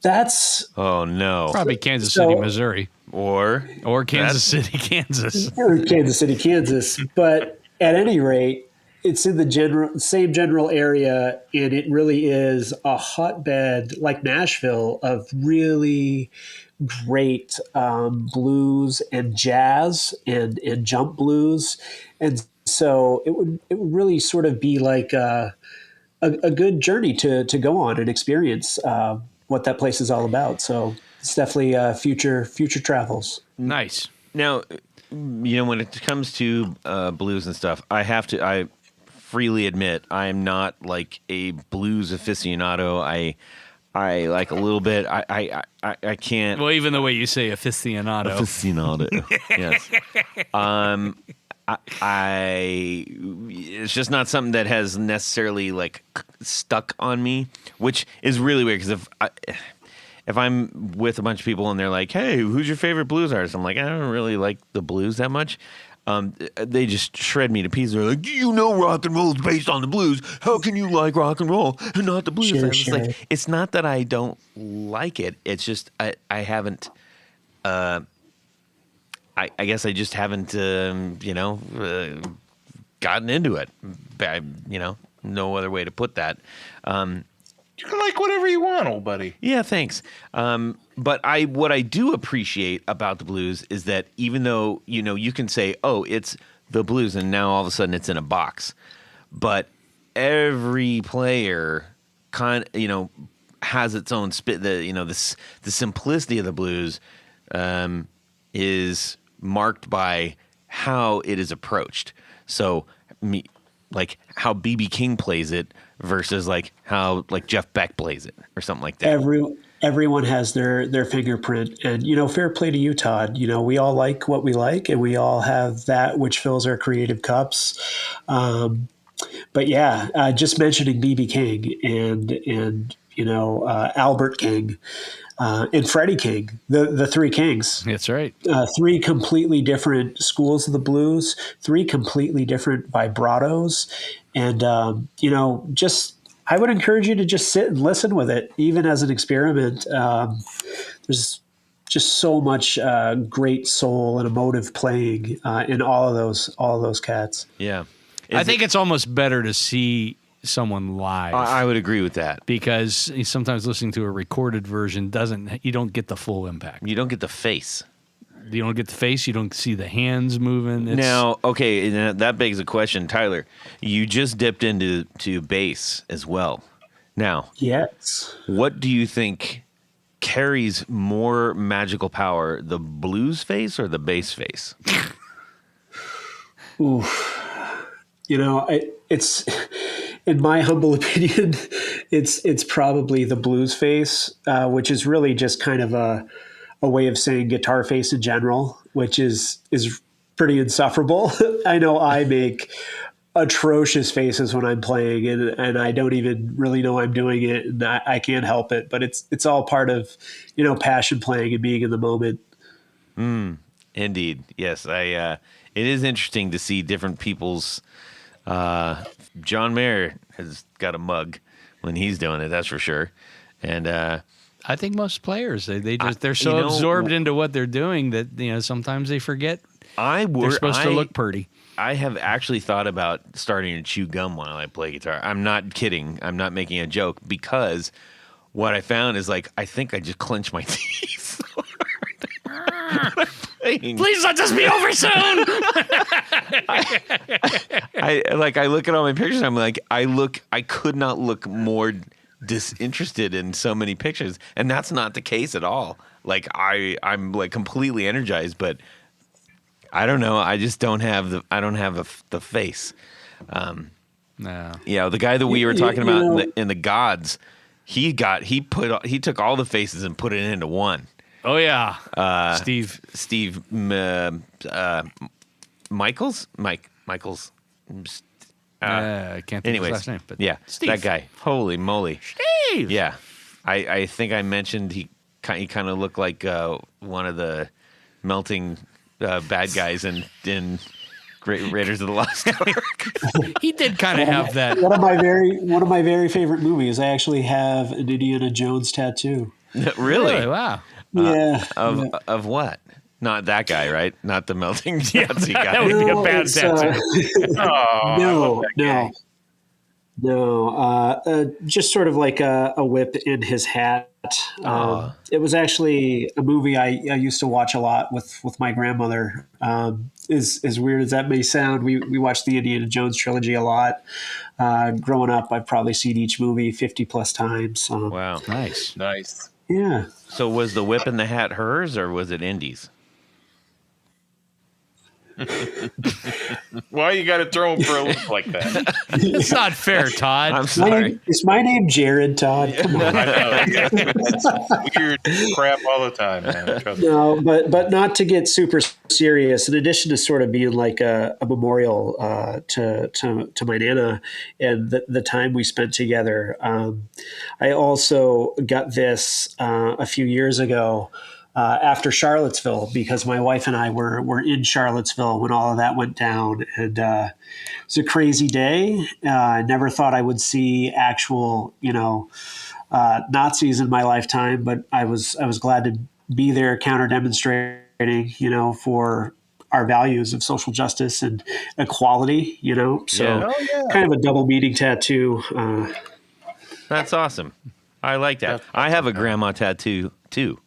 That's Oh no. Probably Kansas So- City, Missouri, Or or Kansas City, Kansas. Kansas City, Kansas. But at any rate, it's in the same general area, and it really is a hotbed like Nashville of really great blues and jazz and jump blues, and so it would really sort of be like a good journey to go on and experience what that place is all about. So it's definitely future travels. Nice. now, when it comes to blues and stuff, I freely admit I am not like a blues aficionado. I like a little bit. I can't. Well, even the way you say aficionado. Aficionado. Yes. It's just not something that has necessarily like stuck on me, which is really weird because if I'm with a bunch of people and they're like, "Hey, who's your favorite blues artist?" I'm like, I don't really like the blues that much. They just shred me to pieces. They're like, "You know, rock and roll is based on the blues. How can you like rock and roll and not the blues?" Sure, It's sure. like, it's not that I don't like it. It's just I haven't. I guess I just haven't, gotten into it. No other way to put that. You can like whatever you want, old buddy. Yeah, thanks. But what I do appreciate about the blues is that even though, you can say, oh, it's the blues, and now all of a sudden it's in a box. But every player has its own spit. The simplicity of the blues is marked by how it is approached. So, like how B.B. King plays it versus like how like Jeff Beck plays it or something like that. Everyone has their fingerprint, and fair play to you, Todd. We all like what we like, and we all have that which fills our creative cups. But yeah, just mentioning BB King and Albert King and Freddie King, the three Kings. That's right. Three completely different schools of the blues, three completely different vibratos, and just I would encourage you to just sit and listen with it, even as an experiment. There's just so much great soul and emotive playing in all of those cats. Yeah. I think it's almost better to see someone live. I would agree with that. Because sometimes listening to a recorded version you don't get the full impact. You don't get the face. You don't get the face. You don't see the hands moving. Now, okay, that begs a question, Tyler. You just dipped into bass as well. Now, Yes. what do you think carries more magical power, the blues face or the bass face? Ooh. It's in my humble opinion, it's probably the blues face, which is really just kind of a way of saying guitar face in general, which is pretty insufferable. I know I make atrocious faces when I'm playing, and I don't even really know I'm doing it, and I can't help it. But it's all part of passion playing and being in the moment. Indeed, yes. It is interesting to see different people's. John Mayer has got a mug when he's doing it, that's for sure. And I think most players they're so absorbed into what they're doing that sometimes they forget they're supposed to look pretty. I have actually thought about starting to chew gum while I play guitar. I'm not kidding. I'm not making a joke, because what I found is like I think I just clench my teeth so hard. Please let this be over soon. I look at all my pictures and I'm like, I could not look more disinterested in so many pictures, and that's not the case at all. Like I'm like completely energized, but I don't know. I just don't have the face. No. Yeah, the guy that we were talking about in the Gods, he took all the faces and put it into one. Oh yeah, Steve Michaels. I can't think of his last name, but yeah, Steve. that guy. Holy moly, Steve. Yeah, I think I mentioned he kind of looked like one of the melting bad guys in Raiders of the Lost Ark. He did kind of have that. One of my very favorite movies. I actually have an Indiana Jones tattoo. Really? Wow. Yeah. Of what? Not that guy, right? Not the melting Nazi guy. That would be a bad it's, tattoo. No. Just sort of like a whip in his hat. It was actually a movie I used to watch a lot with my grandmother. As weird as that may sound, we watched the Indiana Jones trilogy a lot. Growing up, I've probably seen each movie 50 plus times. Wow. Nice. Yeah. So was the whip in the hat hers or was it Indy's? Why you got to throw him for a look like that? It's not fair, Todd. I'm sorry. Is my name Jared, Todd? Come on. I know. Yeah. That's weird crap all the time, man. Trust me. No, but not to get super serious. In addition to sort of being like a memorial to my Nana and the time we spent together, I also got this a few years ago. After Charlottesville, because my wife and I were in Charlottesville when all of that went down, and it was a crazy day. I never thought I would see actual, Nazis in my lifetime, but I was glad to be there, counter demonstrating, for our values of social justice and equality. So kind of a double meaning tattoo. That's awesome. I like that. I have a grandma tattoo too.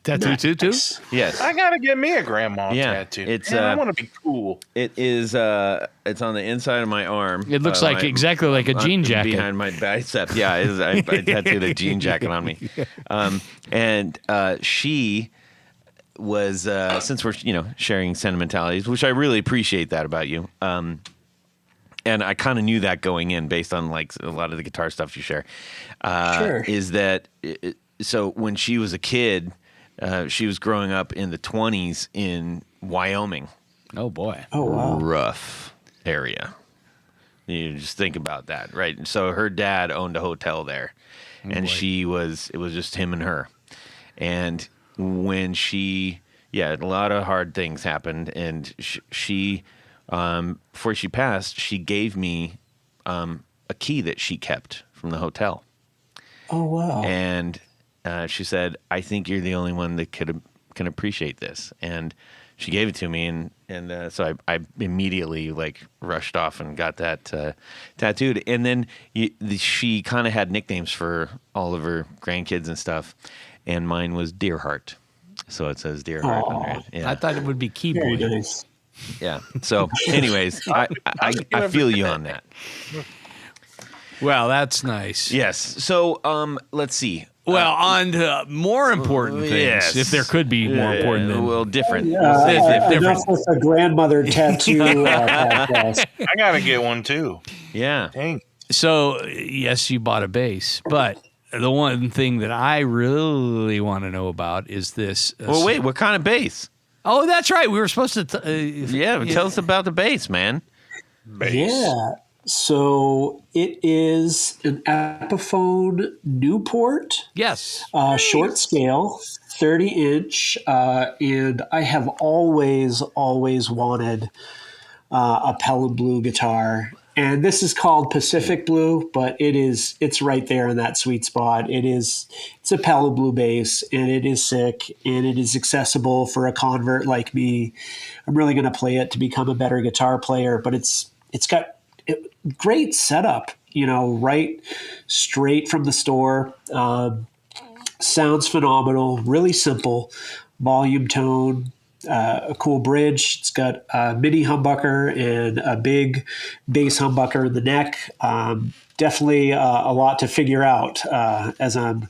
Tattoo too? Yes. I gotta get me a grandma Yeah, tattoo. it's, Man, I want to be cool. It is. It's on the inside of my arm. It looks like exactly like a jean jacket. Behind my bicep. Yeah, I tattooed a jean jacket on me. And she was, since we're sharing sentimentalities, which I really appreciate that about you. And I kind of knew that going in based on like a lot of the guitar stuff you share. Sure. Is that so? When she was a kid. She was growing up in the 20s in Wyoming. Oh, boy. Oh, wow. Rough area. You just think about that, right? So her dad owned a hotel there, and it was just him and her. And when a lot of hard things happened, and she before she passed, she gave me a key that she kept from the hotel. Oh, wow. And she said, "I think you're the only one that can appreciate this." And she gave it to me, and so I immediately like rushed off and got that tattooed. And then she kind of had nicknames for all of her grandkids and stuff, and mine was Deerheart. So it says Deerheart under it. Yeah. I thought it would be Very keyboard. nice. Yeah. So, anyways, I feel you on that. Well, that's nice. Yes. So, let's see. Well, on to more important things, yes. if there could be more important than... Well, different. Enough with a grandmother tattoo podcast. I gotta get one too. Yeah. Dang. So, yes, you bought a bass, but the one thing that I really want to know about is this... Well, wait, what kind of bass? Oh, that's right. We were supposed to... Tell us about the bass, man. Bass. Yeah. So it is an Epiphone Newport. Yes. Short scale, 30-inch. And I have always wanted a Pelham Blue guitar. And this is called Pacific Blue, but it's right there in that sweet spot. It's a Pelham Blue bass, and it is sick, and it is accessible for a convert like me. I'm really going to play it to become a better guitar player, but it's got great setup, right straight from the store. Sounds phenomenal, really simple, volume tone, a cool bridge. It's got a mini humbucker and a big bass humbucker in the neck. Definitely a lot to figure out as I'm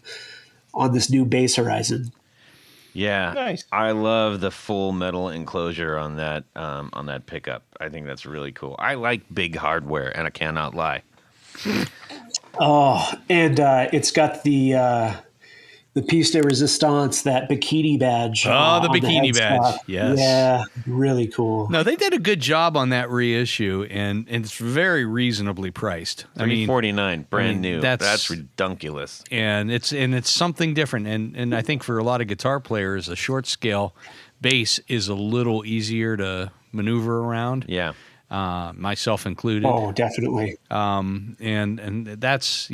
on this new bass horizon. Yeah, Nice. I love the full metal enclosure on that pickup. I think that's really cool. I like big hardware, and I cannot lie. Oh, and it's got the piece de resistance, that bikini badge. Oh, the on bikini headstock. badge. Yes. Yeah, really cool. No, they did a good job on that reissue, and it's very reasonably priced. $349, brand new. that's ridiculous. And it's something different. And I think for a lot of guitar players, a short scale bass is a little easier to maneuver around. Yeah. Myself included. Oh, definitely. And that's,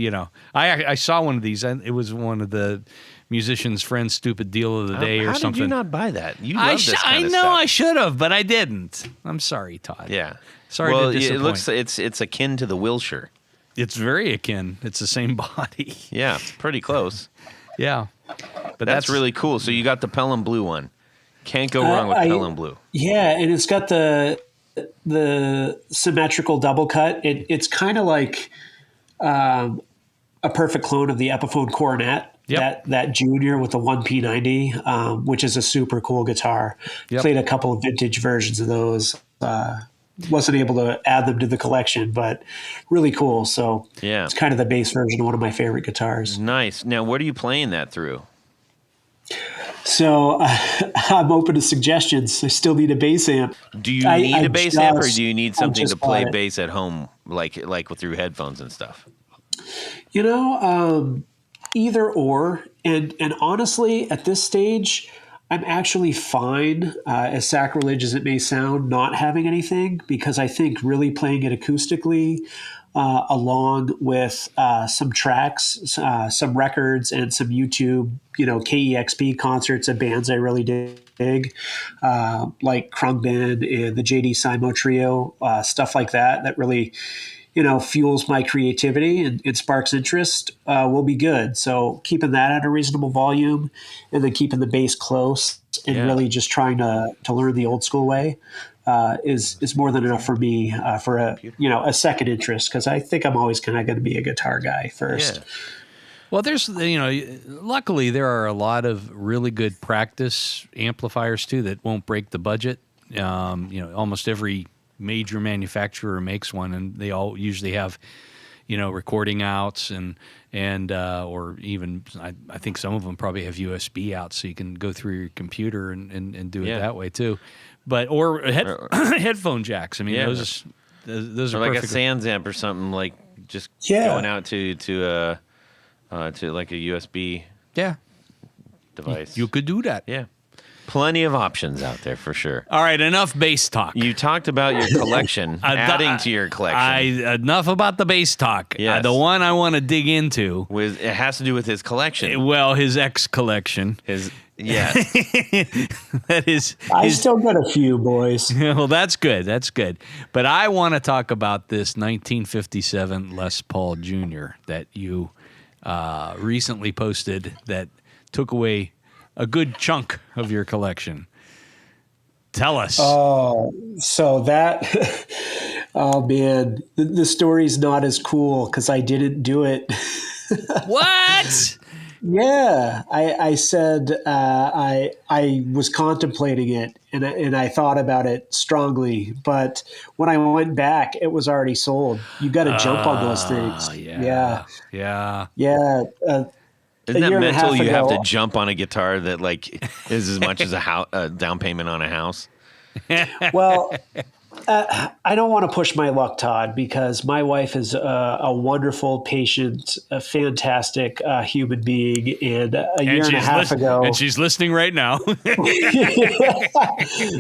I saw one of these, and it was one of the musician's friend's stupid deal of the day or How something. did you not buy that? You love this I kind of know stuff. I should have, but I didn't. I'm sorry, Todd. Yeah. Sorry well, to disappoint. it looks it's akin to the Wilshire. It's very akin. It's the same body. Yeah, it's pretty close. Yeah. But That's really cool. So you got the Pelham Blue one. Can't go wrong with Pelham Blue. Yeah, and it's got the symmetrical double cut. It's kind of like a perfect clone of the Epiphone Coronet. Yep. That Junior with the 1P90, which is a super cool guitar. Yep. Played a couple of vintage versions of those. Wasn't able to add them to the collection, but really cool. So Yeah. it's kind of the bass version of one of my favorite guitars. Nice. Now, what are you playing that through? So I'm open to suggestions. I still need a bass amp. Do you need a bass amp, or do you need I something to just play bought it. bass at home, like through headphones and stuff? Either or. And honestly, at this stage, I'm actually fine, as sacrilege as it may sound, not having anything, because I think really playing it acoustically, along with some tracks, some records, and some YouTube, KEXP concerts of bands I really dig, like Krungbin and the JD Simo Trio, stuff like that really, fuels my creativity and sparks interest, will be good. So keeping that at a reasonable volume, and then keeping the bass close, and really just trying to learn the old school way, is more than enough for me, for a second interest, because I think I'm always kind of going to be a guitar guy first. Yeah. Well, there's, luckily there are a lot of really good practice amplifiers too that won't break the budget. Almost every major manufacturer makes one, and they all usually have, recording outs and or even I think some of them probably have USB outs, so you can go through your computer and do it that way too. But or headphone jacks. I mean, those are like perfect. a Sans amp or something, like just going out to like a USB device. You could do that. Yeah. Plenty of options out there for sure. All right, enough bass talk. You talked about your collection, adding to your collection. Enough about the bass talk. Yes. The one I want to dig into, It has to do with his collection. well, his X collection. Yes. That is. I still got a few, boys. Well, that's good. That's good. But I want to talk about this 1957 Les Paul Jr. that you recently posted that took away a good chunk of your collection. Tell us. Oh, so that, oh man, the story's not as cool because I didn't do it. What? Yeah, I said I was contemplating it, and I thought about it strongly, but when I went back, it was already sold. You got to jump on those things. Yeah. Isn't that year and a mental? half You have ago- to jump on a guitar that like is as much as a down payment on a house. Well, I don't want to push my luck, Todd, because my wife is a wonderful, patient, a fantastic human being. And a year and a half ago, and she's listening right now.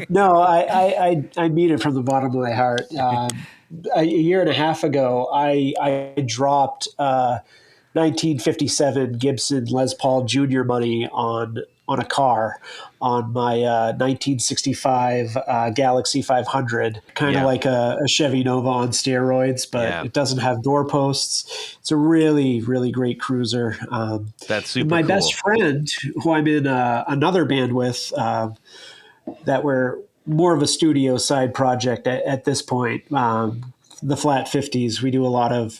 no, I mean it from the bottom of my heart. A year and a half ago, I dropped 1957 Gibson Les Paul Jr. money on a car, on my 1965 Galaxy 500, kind of like a Chevy Nova on steroids, but it doesn't have doorposts. It's a really, really great cruiser. That's super My cool. best friend, who I'm in another band with, that we're more of a studio side project at this point, the Flat 50s, we do a lot of,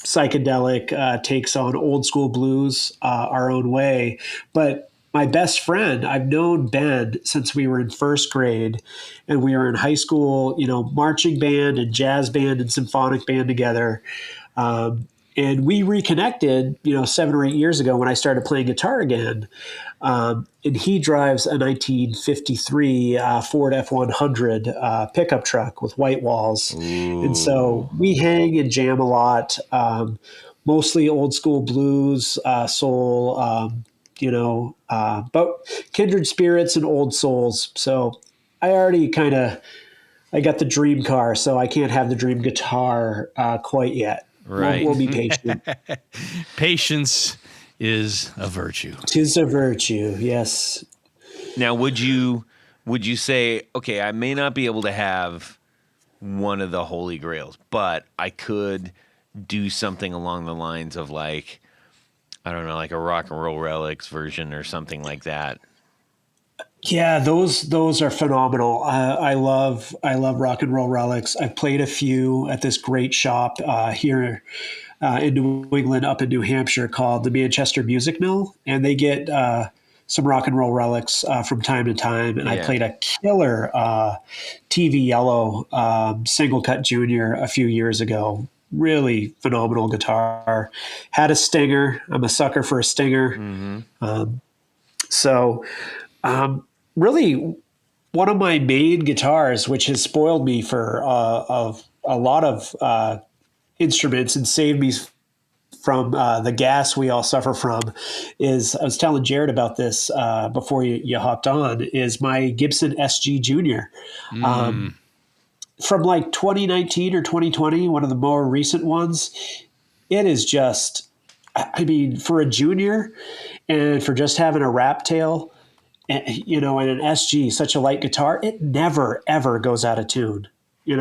psychedelic takes on old school blues our own way. But my best friend, I've known Ben since we were in first grade, and we were in high school, marching band and jazz band and symphonic band together. And we reconnected, 7 or 8 years ago when I started playing guitar again. And he drives a 1953 Ford F-100 pickup truck with white walls. Ooh. And so we hang and jam a lot, mostly old school blues, soul, but kindred spirits and old souls. So already I got the dream car, so I can't have the dream guitar quite yet. Right. We'll be patient. Patience is a virtue. Tis a virtue, yes. Now, would you say, okay, I may not be able to have one of the holy grails, but I could do something along the lines of like, I don't know, like a rock and roll relics version or something like that. Yeah, those are phenomenal. I love rock and roll relics. I've played a few at this great shop here in New England, up in New Hampshire, called the Manchester Music Mill, and they get some rock and roll relics from time to time. And I Yeah. played a killer TV Yellow single cut junior a few years ago. Really phenomenal guitar. Had a Stinger. I'm a sucker for a Stinger. So. Really, one of my main guitars, which has spoiled me for of a lot of instruments and saved me from the gas we all suffer from, is I was telling Jared about this before you hopped on. Is my Gibson SG Junior from like 2019 or 2020, one of the more recent ones. It is just, I mean, for a junior and for just having a wrap tail. And an SG, such a light guitar, it never, ever goes out of tune, and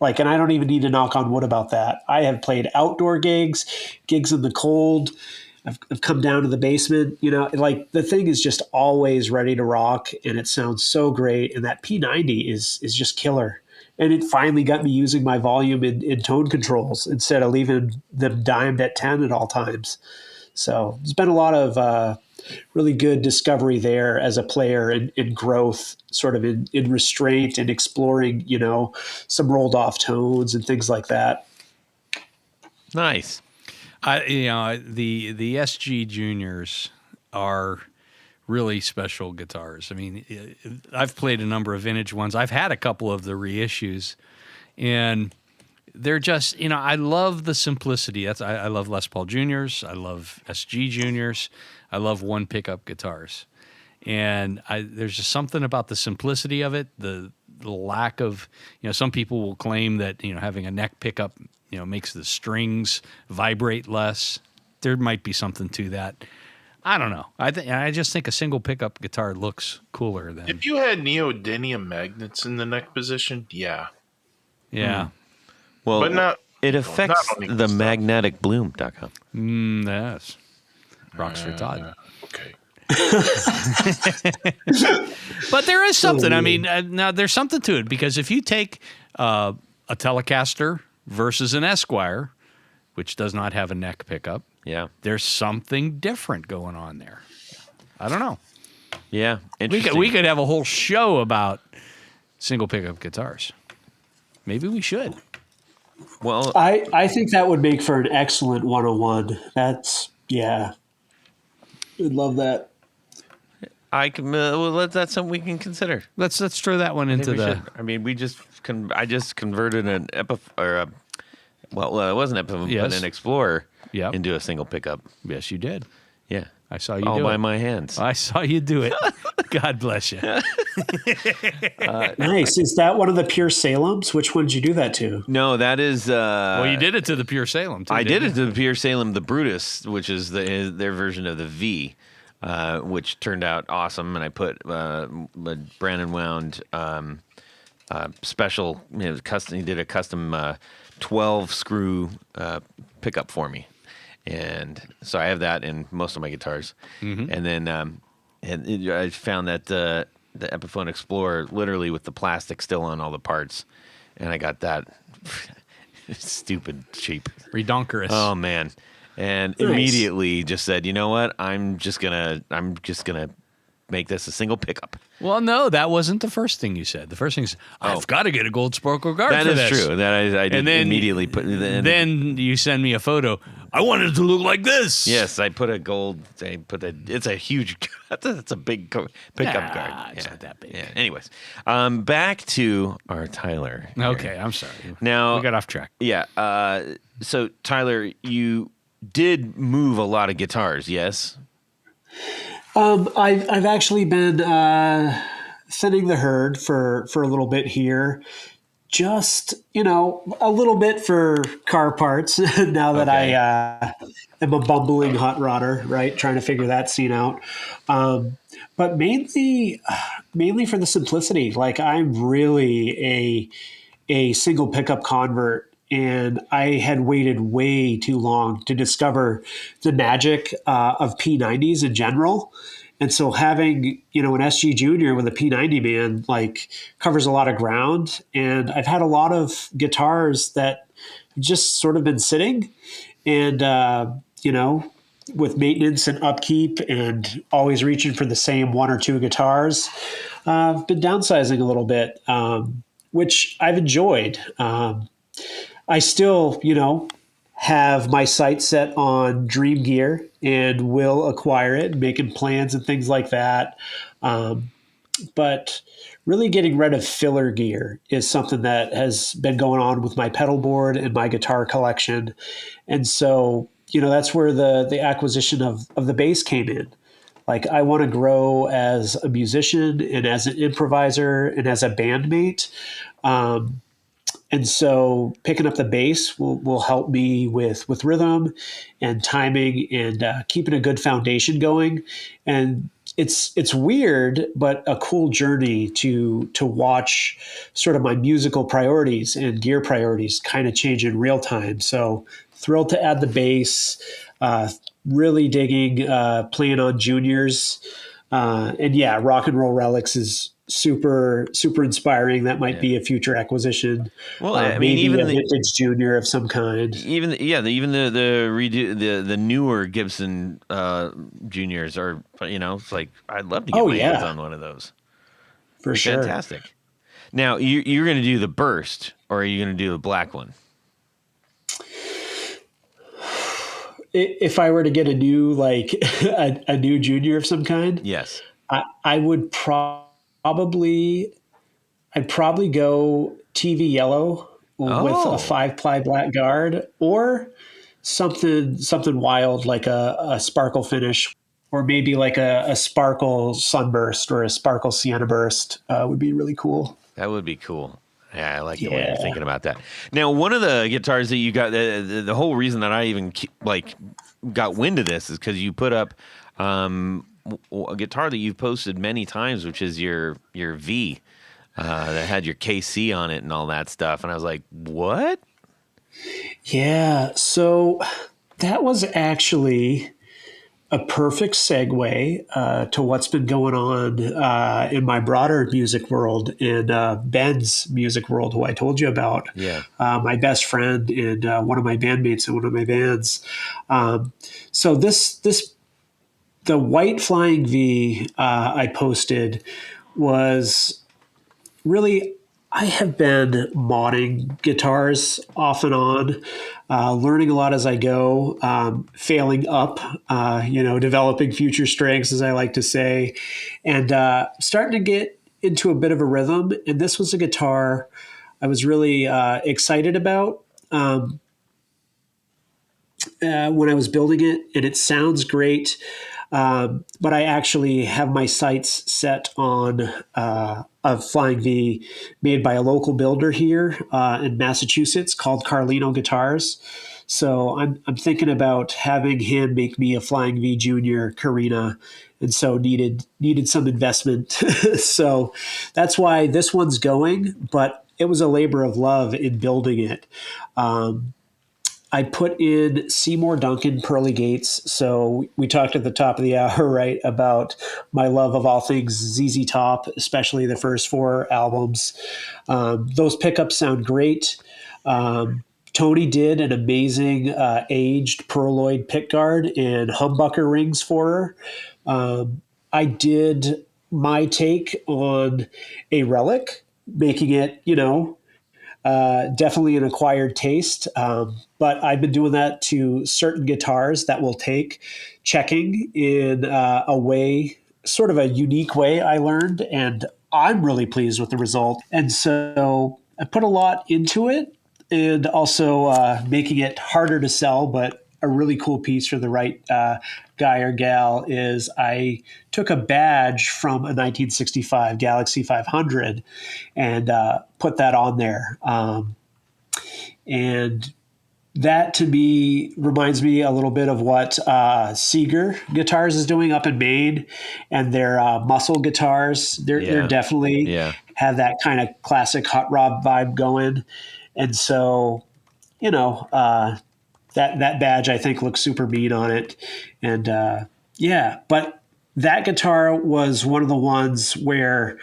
I don't even need to knock on wood about that. I have played outdoor gigs in the cold. I've come down to the basement, the thing is just always ready to rock, and it sounds so great. And that P90 is just killer. And it finally got me using my volume in tone controls instead of leaving them dimed at 10 at all times. So there's been a lot of really good discovery there as a player and growth, sort of in restraint and exploring, some rolled off tones and things like that. Nice. The SG Juniors are really special guitars. I mean, I've played a number of vintage ones. I've had a couple of the reissues, and they're just, I love the simplicity. I love Les Paul Juniors. I love SG Juniors. I love one pickup guitars. And there's just something about the simplicity of it, the lack of, some people will claim that, having a neck pickup, makes the strings vibrate less. There might be something to that. I don't know. I just think a single pickup guitar looks cooler than. If you had neodymium magnets in the neck position, yeah. Yeah. Well, But not. it affects not only the stuff. magneticbloom.com. Yes. Rocks for Todd. Okay. But there is something. I mean, now there's something to it, because if you take a Telecaster versus an Esquire, which does not have a neck pickup, Yeah. there's something different going on there. I don't know. Yeah. We Interesting. could have a whole show about single pickup guitars. Maybe we should. Well, I think that would make for an excellent 101. Yeah. I'd love that. I can. That's something we can consider. Let's throw that one into We the. should. I mean, I just converted an it wasn't Epiphone, Yes. but an Explorer Yep. into a single pickup. Yes, you did. Yeah. I saw you All do by it. my hands. I saw you do it. God bless you. Nice. Is that one of the Pure Salems? Which one did you do that to? No, that is. Well, you did it to the Pure Salem, too. I did didn't it to the Pure Salem, the Brutus, which is their version of the V, which turned out awesome. And I put a Brandon Wound special, custom. He did a custom 12 screw pickup for me, and so I have that in most of my guitars. Mm-hmm. And then I found that the Epiphone Explorer, literally with the plastic still on all the parts, and I got that stupid cheap. Redonkerous. Oh man. And Nice. immediately just said, you know what? I'm just gonna make this a single pickup. Well, no, that wasn't the first thing you said. The first thing is, I've got to get a gold sparkle guard That for is this. true. That I did And then immediately put. Then you send me a photo. I want it to look like this. Yes, I put a gold. It's a huge. That's a big pickup Nah, guard. it's not that big. Yeah. Anyways, back to our Tyler. here. Okay, I'm sorry. Now we got off track. Yeah. So Tyler, you did move a lot of guitars. Yes. I've actually been thinning the herd for a little bit here. Just, a little bit for car parts now that Okay. I am a bumbling hot rodder, right? Trying to figure that scene out. But mainly for the simplicity. Like I'm really a single pickup convert, and I had waited way too long to discover the magic of P90s in general. And so having, an SG Junior with a P90 man, like covers a lot of ground. And I've had a lot of guitars that just sort of been sitting and, with maintenance and upkeep and always reaching for the same one or two guitars, I've been downsizing a little bit, which I've enjoyed. I still, have my sights set on Dream Gear and will acquire it, making plans and things like that. But really getting rid of filler gear is something that has been going on with my pedal board and my guitar collection. And so, that's where the acquisition of the bass came in. Like I want to grow as a musician and as an improviser and as a bandmate. And so picking up the bass will help me with rhythm and timing and keeping a good foundation going. And it's weird, but a cool journey to watch sort of my musical priorities and gear priorities kind of change in real time. So thrilled to add the bass. Really digging playing on juniors. And yeah, Rock and Roll Relics is super inspiring. That might be a future acquisition. Well, I mean, Maybe even a the vintage junior of some kind. even the redo the newer Gibson juniors are, it's like I'd love to get my hands on one of those. For Be sure. fantastic. Now you're going to do the burst, or are you going to do the black one? If I were to get a new a new junior of some kind, Yes. I would probably go TV yellow with a 5-ply black guard, or something wild like a sparkle finish, or maybe like a sparkle sunburst or a sparkle sienna burst would be really cool. That would be cool. Yeah, I like the way you're thinking about that. Now, one of the guitars that you got, the whole reason that I even got wind of this is because you put up a guitar that you've posted many times, which is your V that had your KC on it and all that stuff. And I was like, what? Yeah, so that was actually a perfect segue to what's been going on in my broader music world, in Ben's music world, who I told you about. Yeah. My best friend and one of my bandmates in one of my bands. So the white Flying V I posted was really, I have been modding guitars off and on, learning a lot as I go, failing up, developing future strengths, as I like to say, and starting to get into a bit of a rhythm. And this was a guitar I was really excited about when I was building it, and it sounds great. But I actually have my sights set on a Flying V made by a local builder here in Massachusetts called Carlino Guitars. So I'm thinking about having him make me a Flying V Junior Carina, and so needed some investment. So that's why this one's going. But it was a labor of love in building it. I put in Seymour Duncan Pearly Gates. So we talked at the top of the hour, right, about my love of all things ZZ Top, especially the first 4 albums. Those pickups sound great. Tony did an amazing aged Pearloid pickguard and humbucker rings for her. I did my take on a Relic, making it, definitely an acquired taste, but I've been doing that to certain guitars that will take checking in a way, sort of a unique way I learned, and I'm really pleased with the result. And so I put a lot into it, and also making it harder to sell, but a really cool piece for the right guy or gal is I took a badge from a 1965 Galaxy 500 and put that on there. And that to me reminds me a little bit of what Seeger Guitars is doing up in Maine, and their muscle guitars. They're definitely Yeah. have that kind of classic hot rod vibe going, and so that badge I think looks super mean on it, and but that guitar was one of the ones where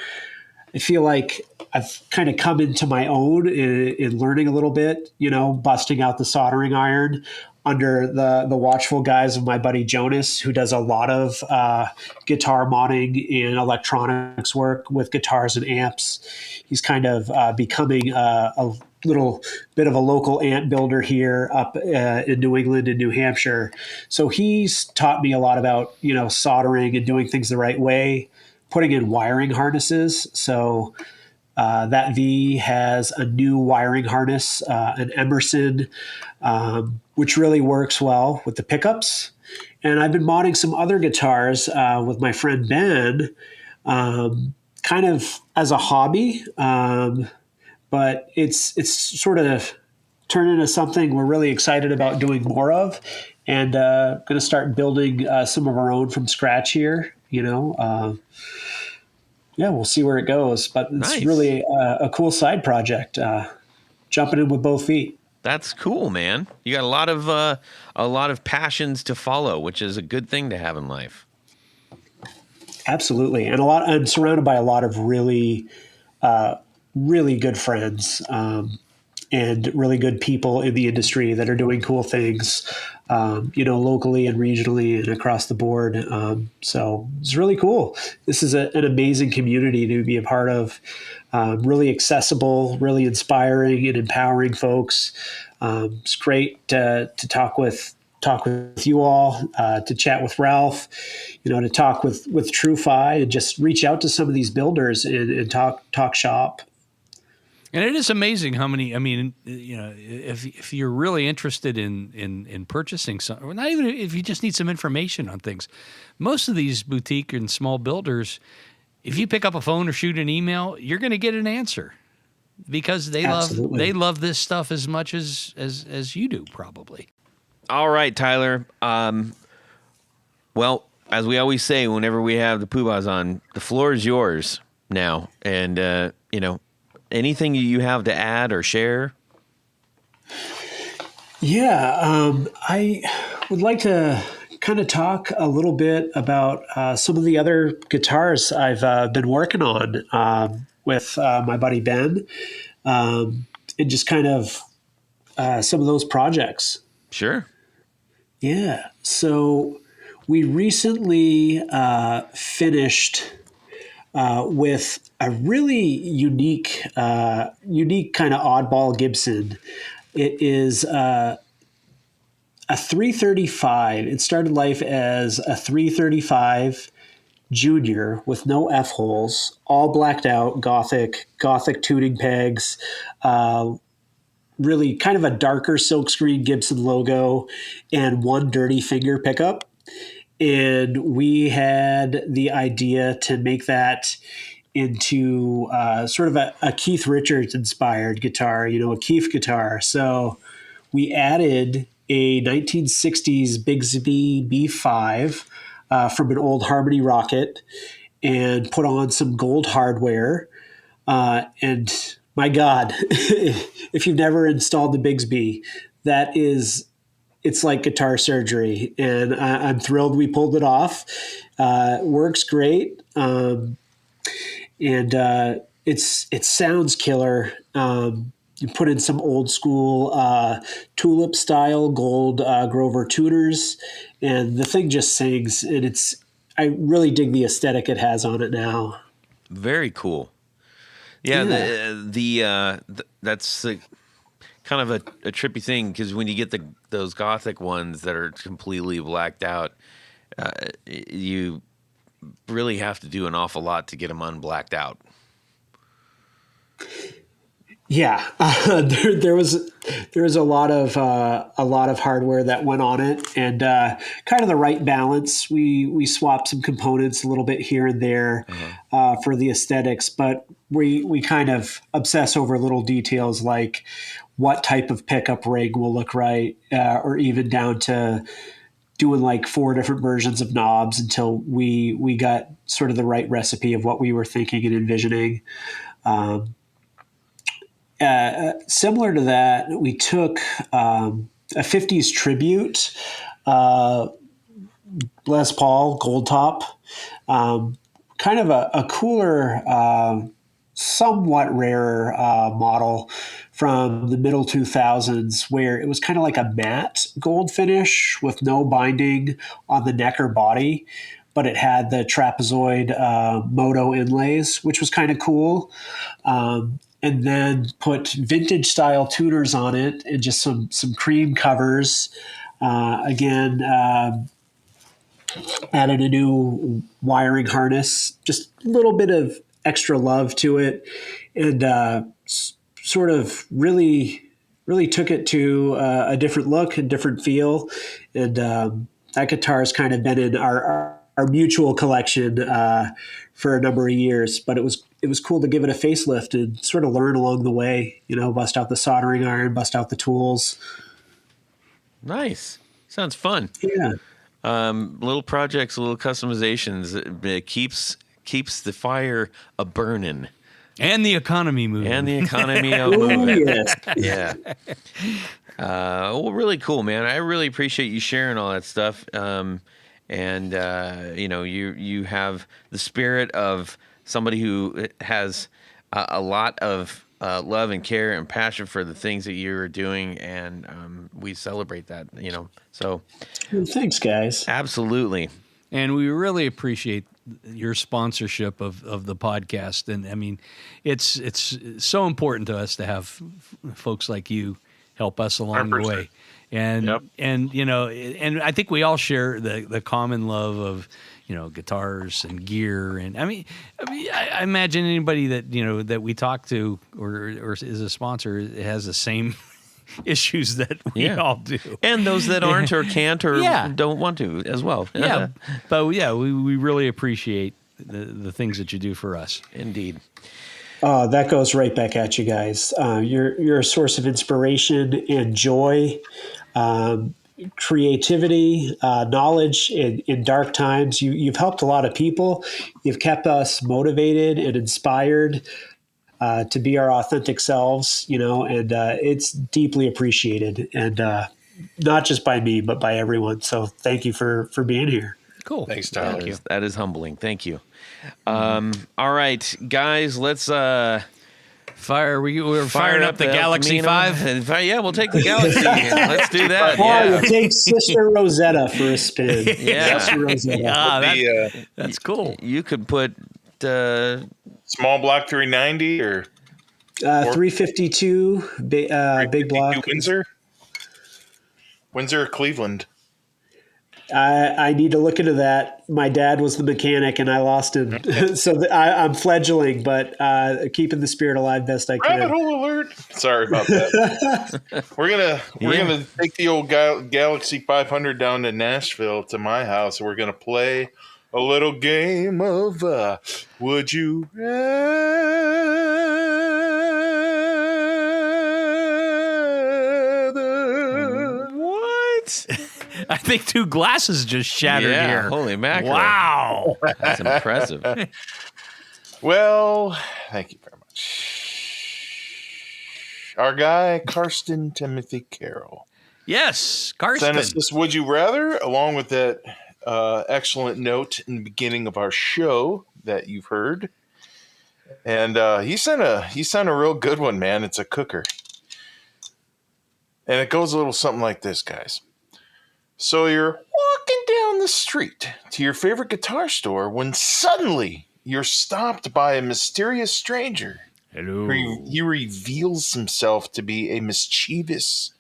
I feel like I've kind of come into my own in learning a little bit, busting out the soldering iron under the watchful guise of my buddy Jonas, who does a lot of guitar modding and electronics work with guitars and amps. He's kind of becoming a little bit of a local amp builder here up in New England and New Hampshire. So he's taught me a lot about, soldering and doing things the right way, putting in wiring harnesses. So that V has a new wiring harness, an Emerson, which really works well with the pickups. And I've been modding some other guitars with my friend Ben, kind of as a hobby, but it's sort of turned into something we're really excited about doing more of, and going to start building some of our own from scratch here. We'll see where it goes, but it's Nice. really a cool side project. Jumping in with both feet. That's cool, man. You got a lot of passions to follow, which is a good thing to have in life. Absolutely, and I'm surrounded by a lot of really, really good friends and really good people in the industry that are doing cool things, locally and regionally and across the board. So it's really cool. This is an amazing community to be a part of. Really accessible, really inspiring and empowering folks. It's great to talk with you all, to chat with Ralph, to talk with TrueFi, and just reach out to some of these builders and talk shop. And it is amazing how many. I mean, if you're really interested in purchasing something, or not even if you just need some information on things, most of these boutique and small builders, if you pick up a phone or shoot an email, you're going to get an answer because they love this stuff as much as you do, probably. All right, Tyler. Well, as we always say, whenever we have the Poohbahs on, the floor is yours now, and anything you have to add or share? Yeah, I would like to kind of talk a little bit about some of the other guitars I've been working on with my buddy Ben, and just kind of some of those projects. Sure. Yeah. So we recently finished with a really unique kind of oddball Gibson. It is a 335. It started life as a 335 Junior with no F holes, all blacked out, gothic tuning pegs, really kind of a darker silkscreen Gibson logo, and one dirty finger pickup. And we had the idea to make that into sort of a Keith Richards inspired guitar, a Keith guitar. So we added a 1960s Bigsby B5 from an old Harmony Rocket and put on some gold hardware. And my God, if you've never installed the Bigsby, it's like guitar surgery. And I'm thrilled we pulled it off. Works great. It sounds killer. You put in some old school tulip style gold Grover tuners, and the thing just sings. And I really dig the aesthetic it has on it now. Very cool. Yeah. That's kind of a trippy thing, because when you get those gothic ones that are completely blacked out, you really have to do an awful lot to get them unblacked out. Yeah, there was a lot of hardware that went on it, and kind of the right balance. We swapped some components a little bit here and there for the aesthetics, but we kind of obsess over little details like what type of pickup rig will look right, or even down to doing like 4 different versions of knobs until we got sort of the right recipe of what we were thinking and envisioning. Similar to that, we took a 50s tribute Les Paul Gold Top, kind of a cooler, somewhat rarer model from the middle 2000s, where it was kind of like a matte gold finish with no binding on the neck or body, but it had the trapezoid moto inlays, which was kind of cool. And then put vintage style tuners on it and just some cream covers. Again, added a new wiring harness, just a little bit of extra love to it, and sort of really took it to a different look and different feel. And that guitar has kind of been in our mutual collection for a number of years, but it was cool to give it a facelift and sort of learn along the way, bust out the soldering iron, bust out the tools. Nice. Sounds fun. Yeah. Little projects, little customizations. It keeps the fire a burning. And the economy moving. And the economy moving. Yes. Yeah. Well, really cool, man. I really appreciate you sharing all that stuff. And you have the spirit of somebody who has a lot of love and care and passion for the things that you're doing, and we celebrate that. So Well, thanks, guys. absolutely. And we really appreciate your sponsorship of the podcast. And I mean, it's so important to us to have folks like you help us along 100%. the way. And Yep. and I think we all share the common love of guitars and gear. And I imagine anybody that that we talk to or is a sponsor has the same issues that we all do. And those that aren't or can't or Yeah. don't want to as well. Yeah, but we really appreciate the things that you do for us. Indeed. That goes right back at you guys. You're a source of inspiration and joy, creativity, knowledge in dark times. You've helped a lot of people. You've kept us motivated and inspired to be our authentic selves, and it's deeply appreciated, and not just by me, but by everyone. So thank you for being here. Cool. Thanks, Tyler. That is humbling. Thank you. All right, guys, let's We're firing up the Galaxy 5. Yeah, we'll take the Galaxy. Let's do that. Yeah, Yeah. take Sister Rosetta for a spin. Yeah. Sister Rosetta. That's cool. You could put Small block 390 or 352 big 352 block. Windsor or Cleveland. I need to look into that. My dad was the mechanic, and I lost him, so I'm fledgling, but keeping the spirit alive best I Rabbit can. hole alert! Sorry about that. We're gonna take the old Galaxy 500 down to Nashville to my house. We're gonna play a little game of Would You Rather? what? I think 2 glasses just shattered Yeah, here. holy mackerel. Wow. That's impressive. Well, thank you very much. Our guy, Karsten Timothy Carroll, Yes, sent Karsten. us this Would You Rather, along with that excellent note in the beginning of our show that you've heard. And he sent a real good one, man. It's a cooker. And it goes a little something like this, guys. So you're walking down the street to your favorite guitar store when suddenly you're stopped by a mysterious stranger. Hello. He reveals himself to be a mischievous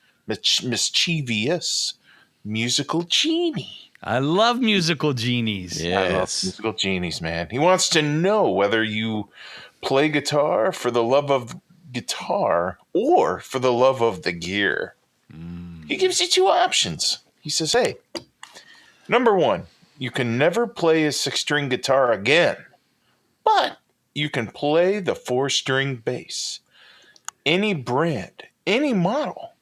musical genie. I love musical genies. I love Yes. musical genies, man. He wants to know whether you play guitar for the love of guitar or for the love of the gear? He gives you two options. He says, hey, number one, you can never play a 6-string guitar again, but you can play the 4-string bass. Any brand, any model,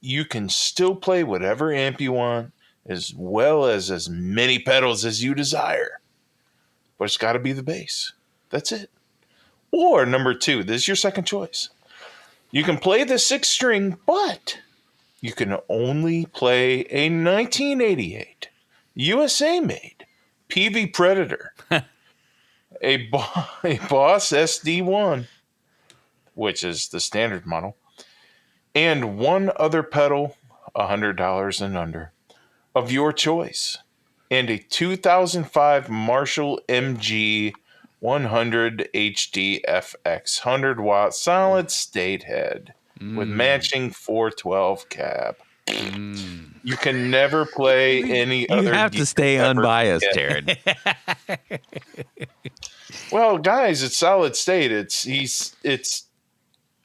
you can still play whatever amp you want, as well as many pedals as you desire. But it's got to be the bass. That's it. Or number two, this is your second choice. You can play the 6-string, but you can only play a 1988 USA-made PV Predator, a Boss SD1, which is the standard model, and one other pedal, $100 and under, of your choice, and a 2005 Marshall MG 100 HD FX 100-watt solid state head with matching 412 cab. You can never play any other. You have to stay unbiased, Jared. Well, guys, it's solid state. It's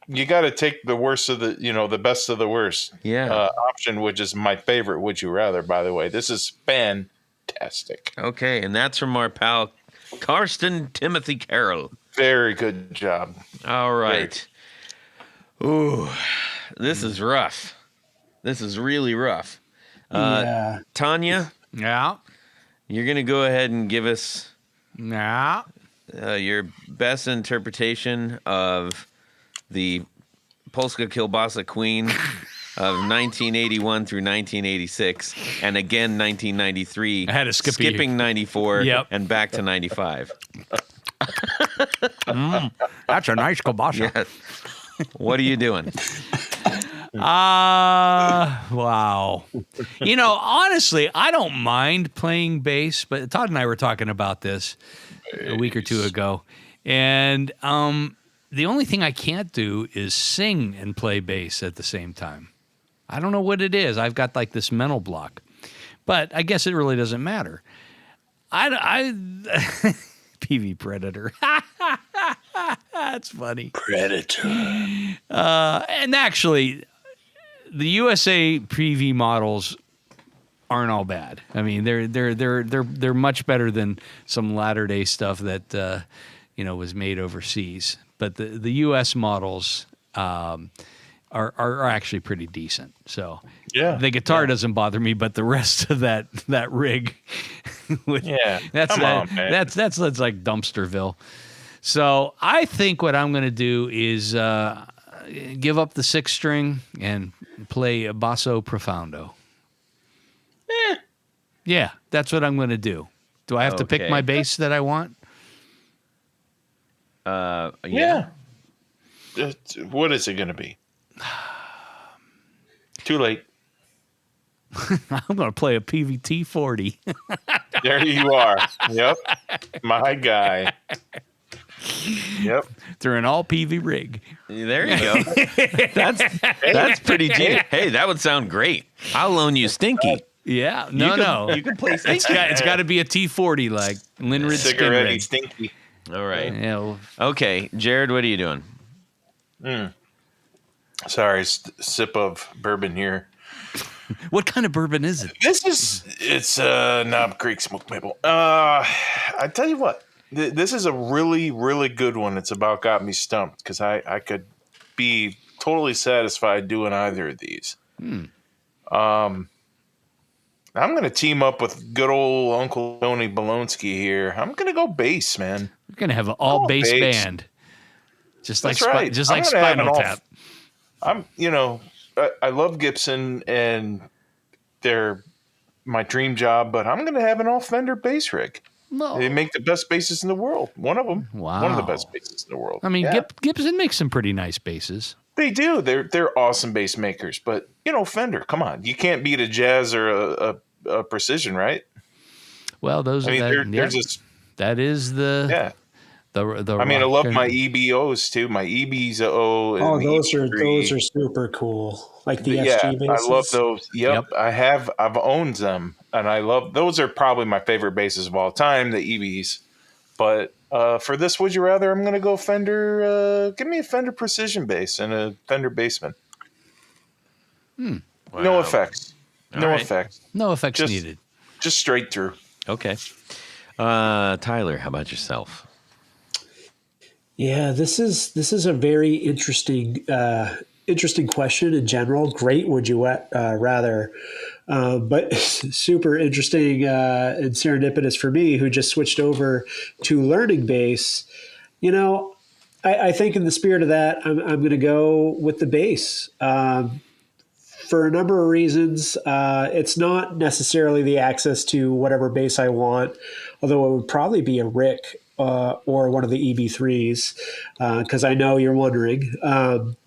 you got to take the worst of the best of the worst. Yeah. Option, which is my favorite. Would you rather? By the way, this is fantastic. Okay, and that's from our pal Karsten Timothy Carroll. Very good job. All right. Ooh, this is rough. This is really rough. Yeah. Tanya, Yeah. you're going to go ahead and give us Yeah. your best interpretation of the Polska Kielbasa Queen of 1981 through 1986, and again 1993. I had to skip a year. skipping 94, Yep. and back to 95. That's a nice kielbasa. Yes. What are you doing? Wow. Honestly, I don't mind playing bass, but Todd and I were talking about this a week or two ago. And the only thing I can't do is sing and play bass at the same time. I don't know what it is. I've got like this mental block. But I guess it really doesn't matter. I PV Predator. That's funny. Predator. And actually, the USA PV models aren't all bad. I mean, they're much better than some latter day stuff that was made overseas. But the US models are actually pretty decent. So Yeah. the guitar doesn't bother me, but the rest of that rig, that's like Dumpsterville. So I think what I'm going to do is give up the 6-string and play a basso profondo. Yeah, that's what I'm going to do. Do I have to pick Okay. my bass that I want? Yeah. What is it going to be? Too late. I'm going to play a PVT 40. There you are. Yep. My guy. Yep. Through an all PV rig. There you go. That's pretty genius. Hey, that would sound great. I'll loan you Stinky. Yeah, You can play Stinky. It's got to be a T40 like Linrid spin Cigarette rig. stinky. All right. Yeah, well, Okay, Jared, what are you doing? Sorry, sip of bourbon here. what kind of bourbon is it? It's Knob Creek Smoked Maple. I tell you what, this is a really, really good one. It's about got me stumped because I could be totally satisfied doing either of these. I'm going to team up with good old Uncle Tony Bolonsky here. I'm going to go bass, man. We're gonna have an all Oh, bass bass. band, just like That's right. just I'm like gonna have an Spinal all- Tap. I love Gibson and they're my dream job, but I'm going to have an all Fender bass rig. No. They make the best basses in the world. One of them. Wow. One of the best basses in the world. I mean, Yeah. Gibson makes some pretty nice basses. They do. They're awesome bass makers. But, Fender, come on. You can't beat a Jazz or a Precision, right? Well, those I mean, are they're just, that is the yeah. the I mean, I rock love and- my EBOs too. My EBs-O. and Oh, the those EB3. are super cool. Like the Yeah, SG bases. I love those. Yep. Yep. I've owned them, and I love those. Are probably my favorite bases of all time, the EBs. But For this, would you rather? I'm going to go Fender. Give me a Fender Precision bass and a Fender Bassman. No Wow. effects. All No right. effects. No effects Just- needed. Just straight through. Okay. Tyler, how about yourself? Yeah, this is a very interesting question in general. Great, would you rather? But super interesting and serendipitous for me, who just switched over to learning bass. You know, I think in the spirit of that, I'm going to go with the bass. For a number of reasons. It's not necessarily the access to whatever bass I want, although it would probably be a Rick or one of the EB3s, because I know you're wondering.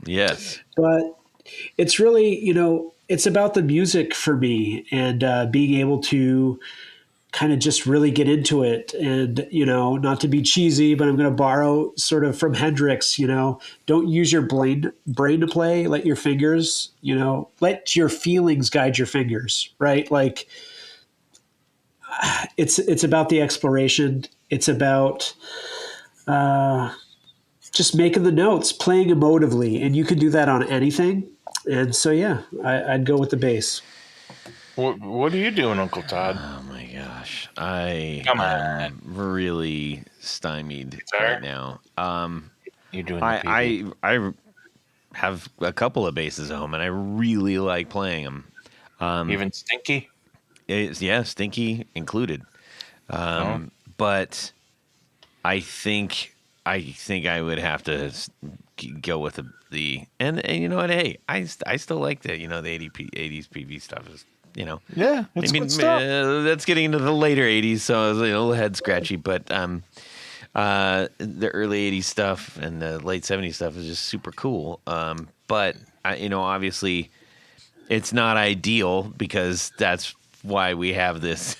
Yes. But it's really, it's about the music for me and being able to kind of just really get into it and, not to be cheesy, but I'm going to borrow sort of from Hendrix, don't use your brain to play, let your fingers, let your feelings guide your fingers, right? Like it's about the exploration. It's about just making the notes, playing emotively, and you can do that on anything. And so, yeah, I'd go with the bass. What are you doing, Uncle Todd? Oh my gosh, I Come on. am really stymied Guitar? right now. You're doing the PV. I have a couple of basses at home, and I really like playing them. Even Stinky? Yeah, Stinky included. But I think I would have to go with the and you know what? Hey, I still like the the 80s PV stuff is. Yeah, it's good stuff. That's getting into the later 80s, so I was a little head scratchy. But the early 80s stuff and the late 70s stuff is just super cool. But obviously, it's not ideal because that's why we have this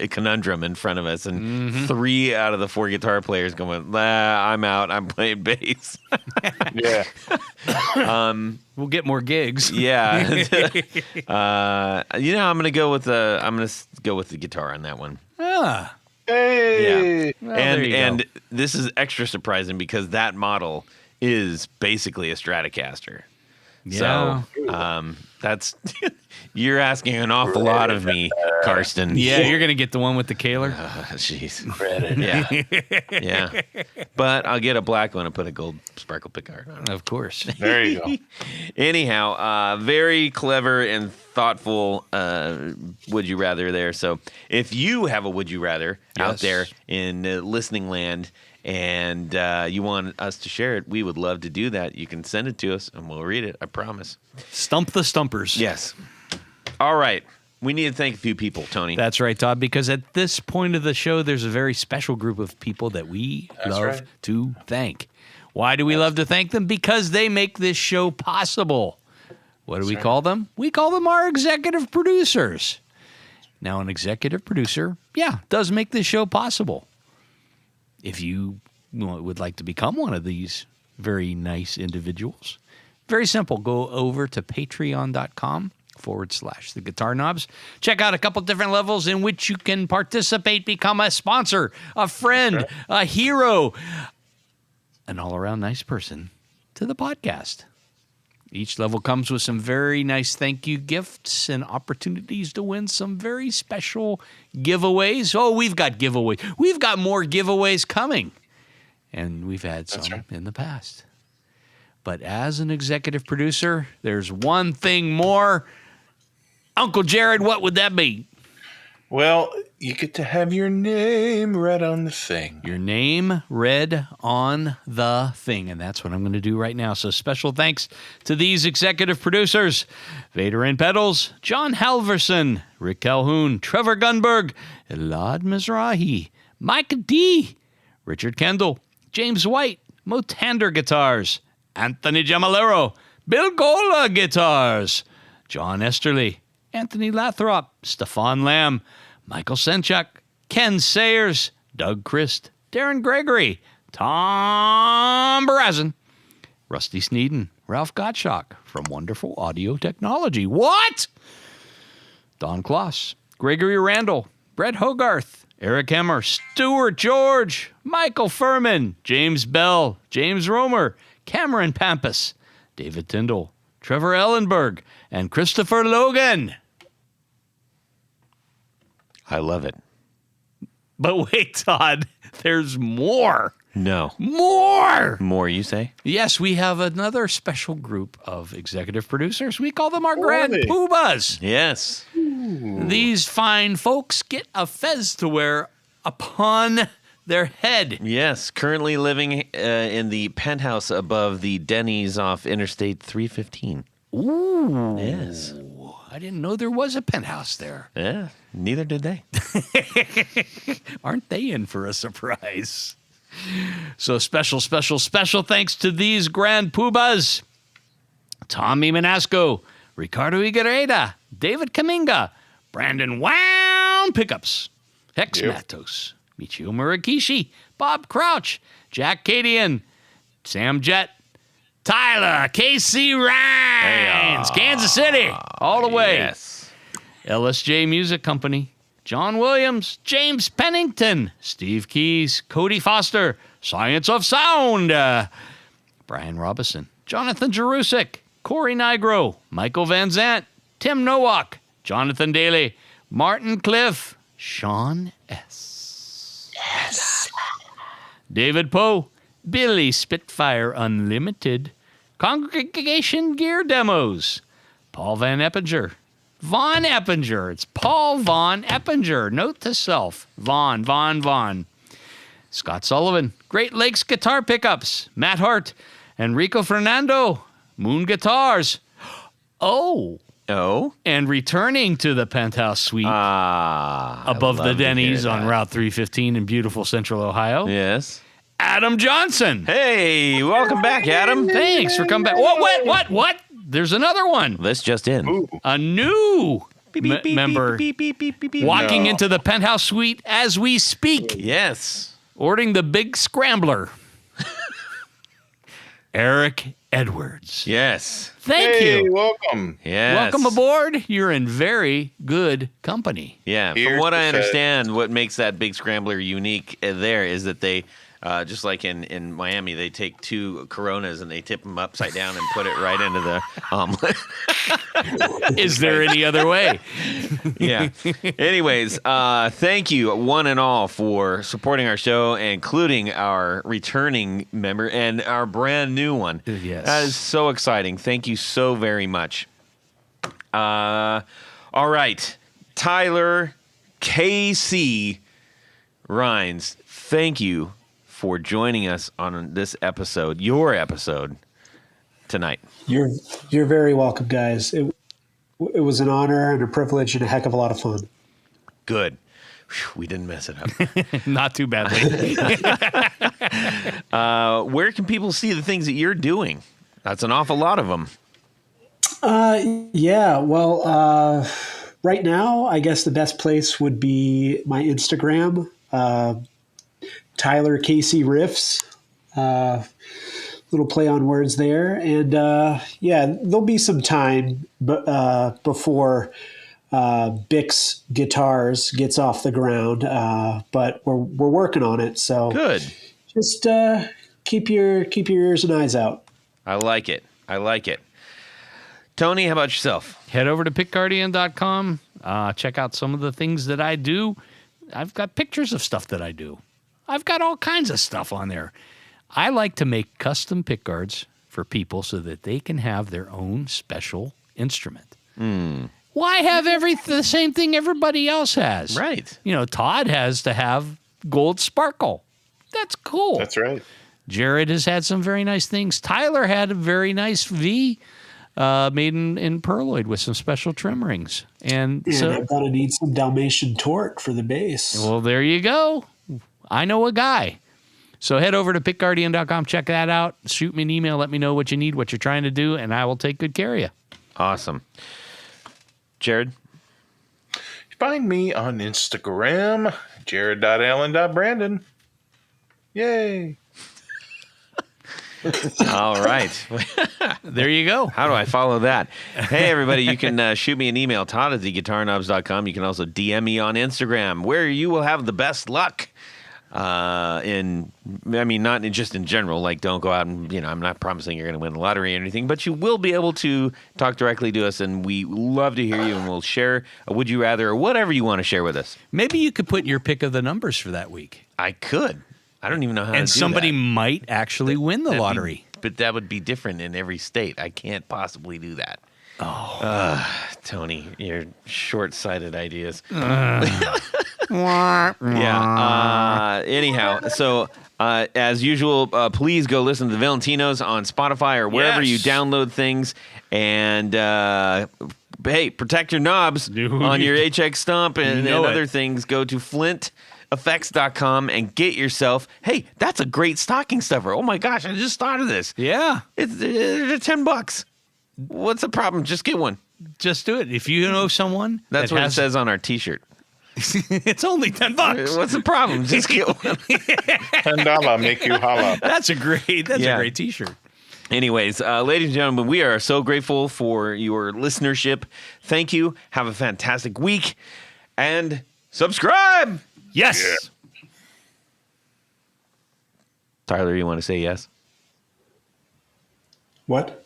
conundrum in front of us, and 3 out of the 4 guitar players going, I'm out. I'm playing bass. Yeah. We'll get more gigs. Yeah. I'm gonna go with the guitar on that one. Ah, Hey. Yeah. Well, there you and go. this is extra surprising because that model is basically a Stratocaster. Yeah. So that's you're asking an awful lot of me, Karsten. Yeah, you're going to get the one with the Kaler. Jeez. Yeah. But I'll get a black one and put a gold sparkle pickguard on it. Of course. There you go. Anyhow, very clever and thoughtful would you rather there. So if you have a would you rather out Yes. there in listening land and you want us to share it, we would love to do that. You can send it to us and we'll read it. I promise. Stump the Stumpers. Yes. All right. We need to thank a few people, Tony. That's right, Todd, because at this point of the show, there's a very special group of people that we love right. to thank. Why do we love to thank them? Because they make this show possible. What do we call them? We call them our executive producers. Now, an executive producer, does make this show possible. If you would like to become one of these very nice individuals, very simple. Go over to patreon.com/the Guitar Knobs. Check out a couple different levels in which you can participate, become a sponsor, a friend, a hero, an all-around nice person to the podcast. Each level comes with some very nice thank you gifts and opportunities to win some very special giveaways. Oh, we've got giveaways. We've got more giveaways coming. And we've had some in the past. But as an executive producer, there's one thing more. Uncle Jared, what would that be? Well, you get to have your name read on the thing. Your name read on the thing. And that's what I'm going to do right now. So special thanks to these executive producers. Vader and Pedals, John Halverson, Rick Calhoun, Trevor Gunberg, Elad Mizrahi, Mike D, Richard Kendall, James White, Motander Guitars, Anthony Jamalero, Bill Gola Guitars, John Esterly, Anthony Lathrop, Stefan Lamb, Michael Senchuk, Ken Sayers, Doug Christ, Darren Gregory, Tom Barazin, Rusty Sneeden, Ralph Gottschalk from Wonderful Audio Technology. What? Don Kloss, Gregory Randall, Brett Hogarth, Eric Hemmer, Stuart George, Michael Furman, James Bell, James Romer, Cameron Pampas, David Tyndall, Trevor Ellenberg, and Christopher Logan. I love it. But wait, Todd, there's more. No. More, you say? Yes, we have another special group of executive producers. We call them our Grand they? Poohbahs. Yes. These fine folks get a fez to wear upon their head. Yes. Currently living in the penthouse above the Denny's off Interstate 315. Ooh. Yes. I didn't know there was a penthouse there. Yeah. Neither did they. Aren't they in for a surprise? So special thanks to these Grand Poohbahs. Tommy Manasco, Ricardo Iguereda, David Kaminga, Brandon Wound Pickups, Hex Matos, Michio Murakishi, Bob Crouch, Jack Cadian, Sam Jett, Tyler, KC Rines, Kansas City, all the way. Yes. LSJ Music Company, John Williams, James Pennington, Steve Keys, Cody Foster, Science of Sound, Brian Robison, Jonathan Jerusik, Corey Nigro, Michael Van Zant, Tim Nowak, Jonathan Daly, Martin Cliff, Sean S. Yes. David Poe, Billy Spitfire Unlimited, Congregation Gear Demos, Paul Van Eppinger, Von Eppinger. It's Paul Von Eppinger. Note to self. Von. Scott Sullivan. Great Lakes Guitar Pickups. Matt Hart. Enrico Fernando. Moon Guitars. Oh. And returning to the penthouse suite above the Denny's on Route 315 in beautiful Central Ohio. Yes. Adam Johnson. Hey, welcome back, Adam. Thanks for coming back. What? There's another one. This just in. Ooh. A new member walking into the penthouse suite as we speak, Yes. ordering the big scrambler. Eric Edwards. Yes. Thank Hey, you. welcome. Yes. Welcome aboard. You're in very good company. Yeah. From Here's what the I fed. understand, what makes that big scrambler unique there is that they, just like in Miami, they take 2 Coronas and they tip them upside down and put it right into the omelet. Is there any other way? Yeah. Anyways, thank you one and all for supporting our show, including our returning member and our brand new one. Yes. That is so exciting. Thank you so very much. All right. Tyler KC Rines, thank you for joining us on this episode, your episode tonight. You're very welcome, guys. It was an honor and a privilege and a heck of a lot of fun. Good. Whew, we didn't mess it up. Not too badly. Where can people see the things that you're doing? That's an awful lot of them. Right now, I guess the best place would be my Instagram, Tyler KC Riffs. Little play on words there. And there'll be some time before Bix Guitars gets off the ground, but we're working on it. So Good. just keep your ears and eyes out. I like it. Tony, how about yourself? Head over to pickguardian.com. Check out some of the things that I do. I've got pictures of stuff that I do. I've got all kinds of stuff on there. I like to make custom pickguards for people so that they can have their own special instrument. Why have the same thing everybody else has? Right. You know, Todd has to have gold sparkle. That's cool. That's right. Jared has had some very nice things. Tyler had a very nice V made in perloid with some special trim rings. And And so, I'm going to need some Dalmatian Tort for the bass. well, there you go. I know a guy. So head over to pickguardian.com, check that out. Shoot me an email, let me know what you need, what you're trying to do, and I will take good care of you. Awesome. Jared? Find me on Instagram, jared.allen.brandon. Yay. All right. There you go. How do I follow that? Hey, everybody, you can shoot me an email, Todd at theguitarknobs.com. You can also DM me on Instagram, where you will have the best luck. Not just in general, like don't go out and, I'm not promising you're going to win the lottery or anything, but you will be able to talk directly to us, and we love to hear you, and we'll share a would you rather or whatever you want to share with us. Maybe you could put your pick of the numbers for that week. I could. I don't even know how to do that. And somebody might actually win the lottery. But that would be different in every state. I can't possibly do that. Tony, your short-sighted ideas. Anyhow, so as usual, please go listen to the Valentinos on Spotify or wherever you download things. And hey, protect your knobs on your HX Stomp and other things. Go to flinteffects.com and get yourself. Hey, that's a great stocking stuffer. Oh my gosh, I just thought of this. Yeah. It's $10. What's the problem? Just get one. Just do it. If you know someone. That's what it says on our T-shirt. It's only $10. What's the problem? Just get one. $10 make you holla. That's a great T-shirt. Anyways, ladies and gentlemen, we are so grateful for your listenership. Thank you. Have a fantastic week. And subscribe. Yes. Yeah. Tyler, you want to say yes? What?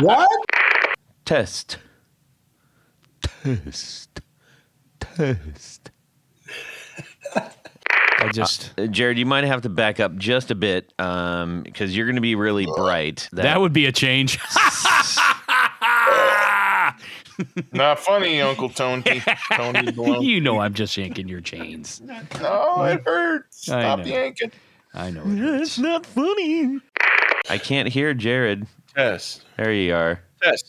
What? Test. I just Jared, you might have to back up just a bit because you're going to be really bright. that would be a change. Not funny, Uncle Tony. Tony Malone. You know I'm just yanking your chains. No, it hurts. I Stop know. yanking. I know. It's not funny. I can't hear Jared. Test. There you are.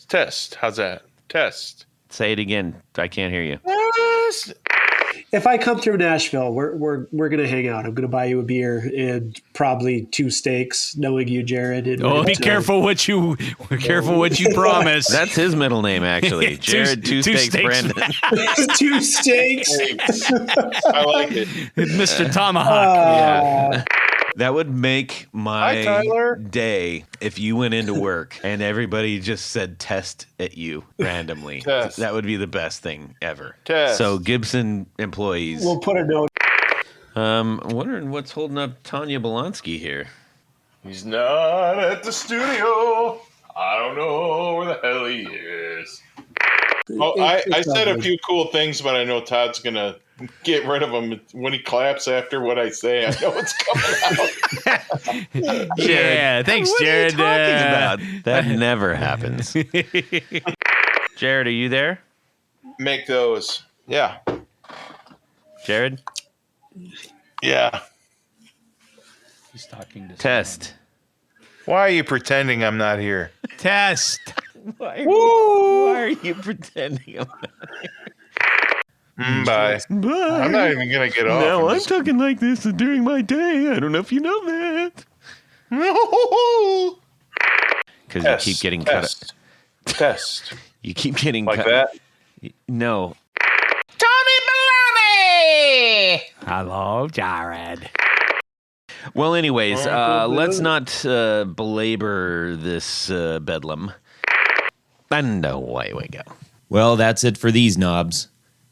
Test. How's that? Test. Say it again. I can't hear you. Test. If I come through Nashville, we're gonna hang out. I'm gonna buy you a beer and probably 2 steaks, knowing you, Jared. And Be careful what you promise. That's his middle name, actually. Jared Two Steaks Brandon. 2 steaks. I like it. Mr. Tomahawk. Yeah. That would make Hi, Tyler. my day if you went into work and everybody just said test at you randomly. Test. That would be the best thing ever. Test. So Gibson employees. We'll put a note. I'm wondering what's holding up Tanya Bolonsky here. He's not at the studio. I don't know where the hell he is. Oh, I said a few cool things, but I know Todd's going to get rid of them when he claps after what I say. I know it's coming out. Yeah, thanks, What Jared. are you talking about? That never happens. Jared, are you there? Make those. Yeah. Jared? Yeah. He's talking to Test. Why are you pretending I'm not here? Test. Why are you pretending? Bye. Bye. I'm not even going to get off. No, I'm talking like this during my day. I don't know if you know that. Because you keep getting cut. Test. You keep getting Like cut. that? No. Tony Baloney! Hello, Jared. Well, anyways, let's not belabor this bedlam. And away we go. Well, that's it for these knobs.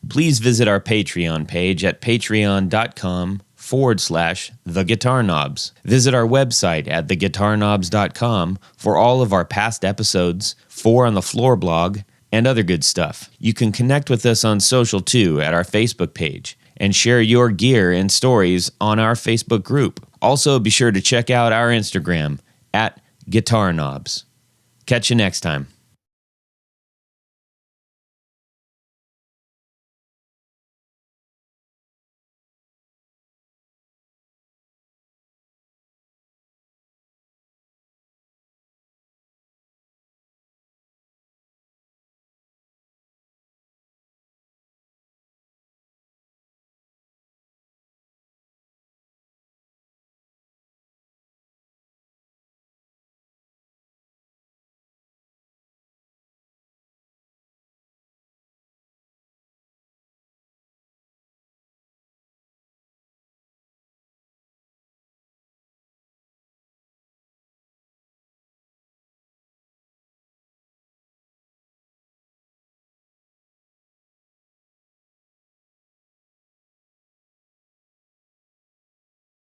Please visit our Patreon page at patreon.com/theguitarknobs. Visit our website at theguitarknobs.com for all of our past episodes, 4 on the Floor blog, and other good stuff. You can connect with us on social too at our Facebook page and share your gear and stories on our Facebook group. Also, be sure to check out our Instagram at Guitar Knobs. Catch you next time.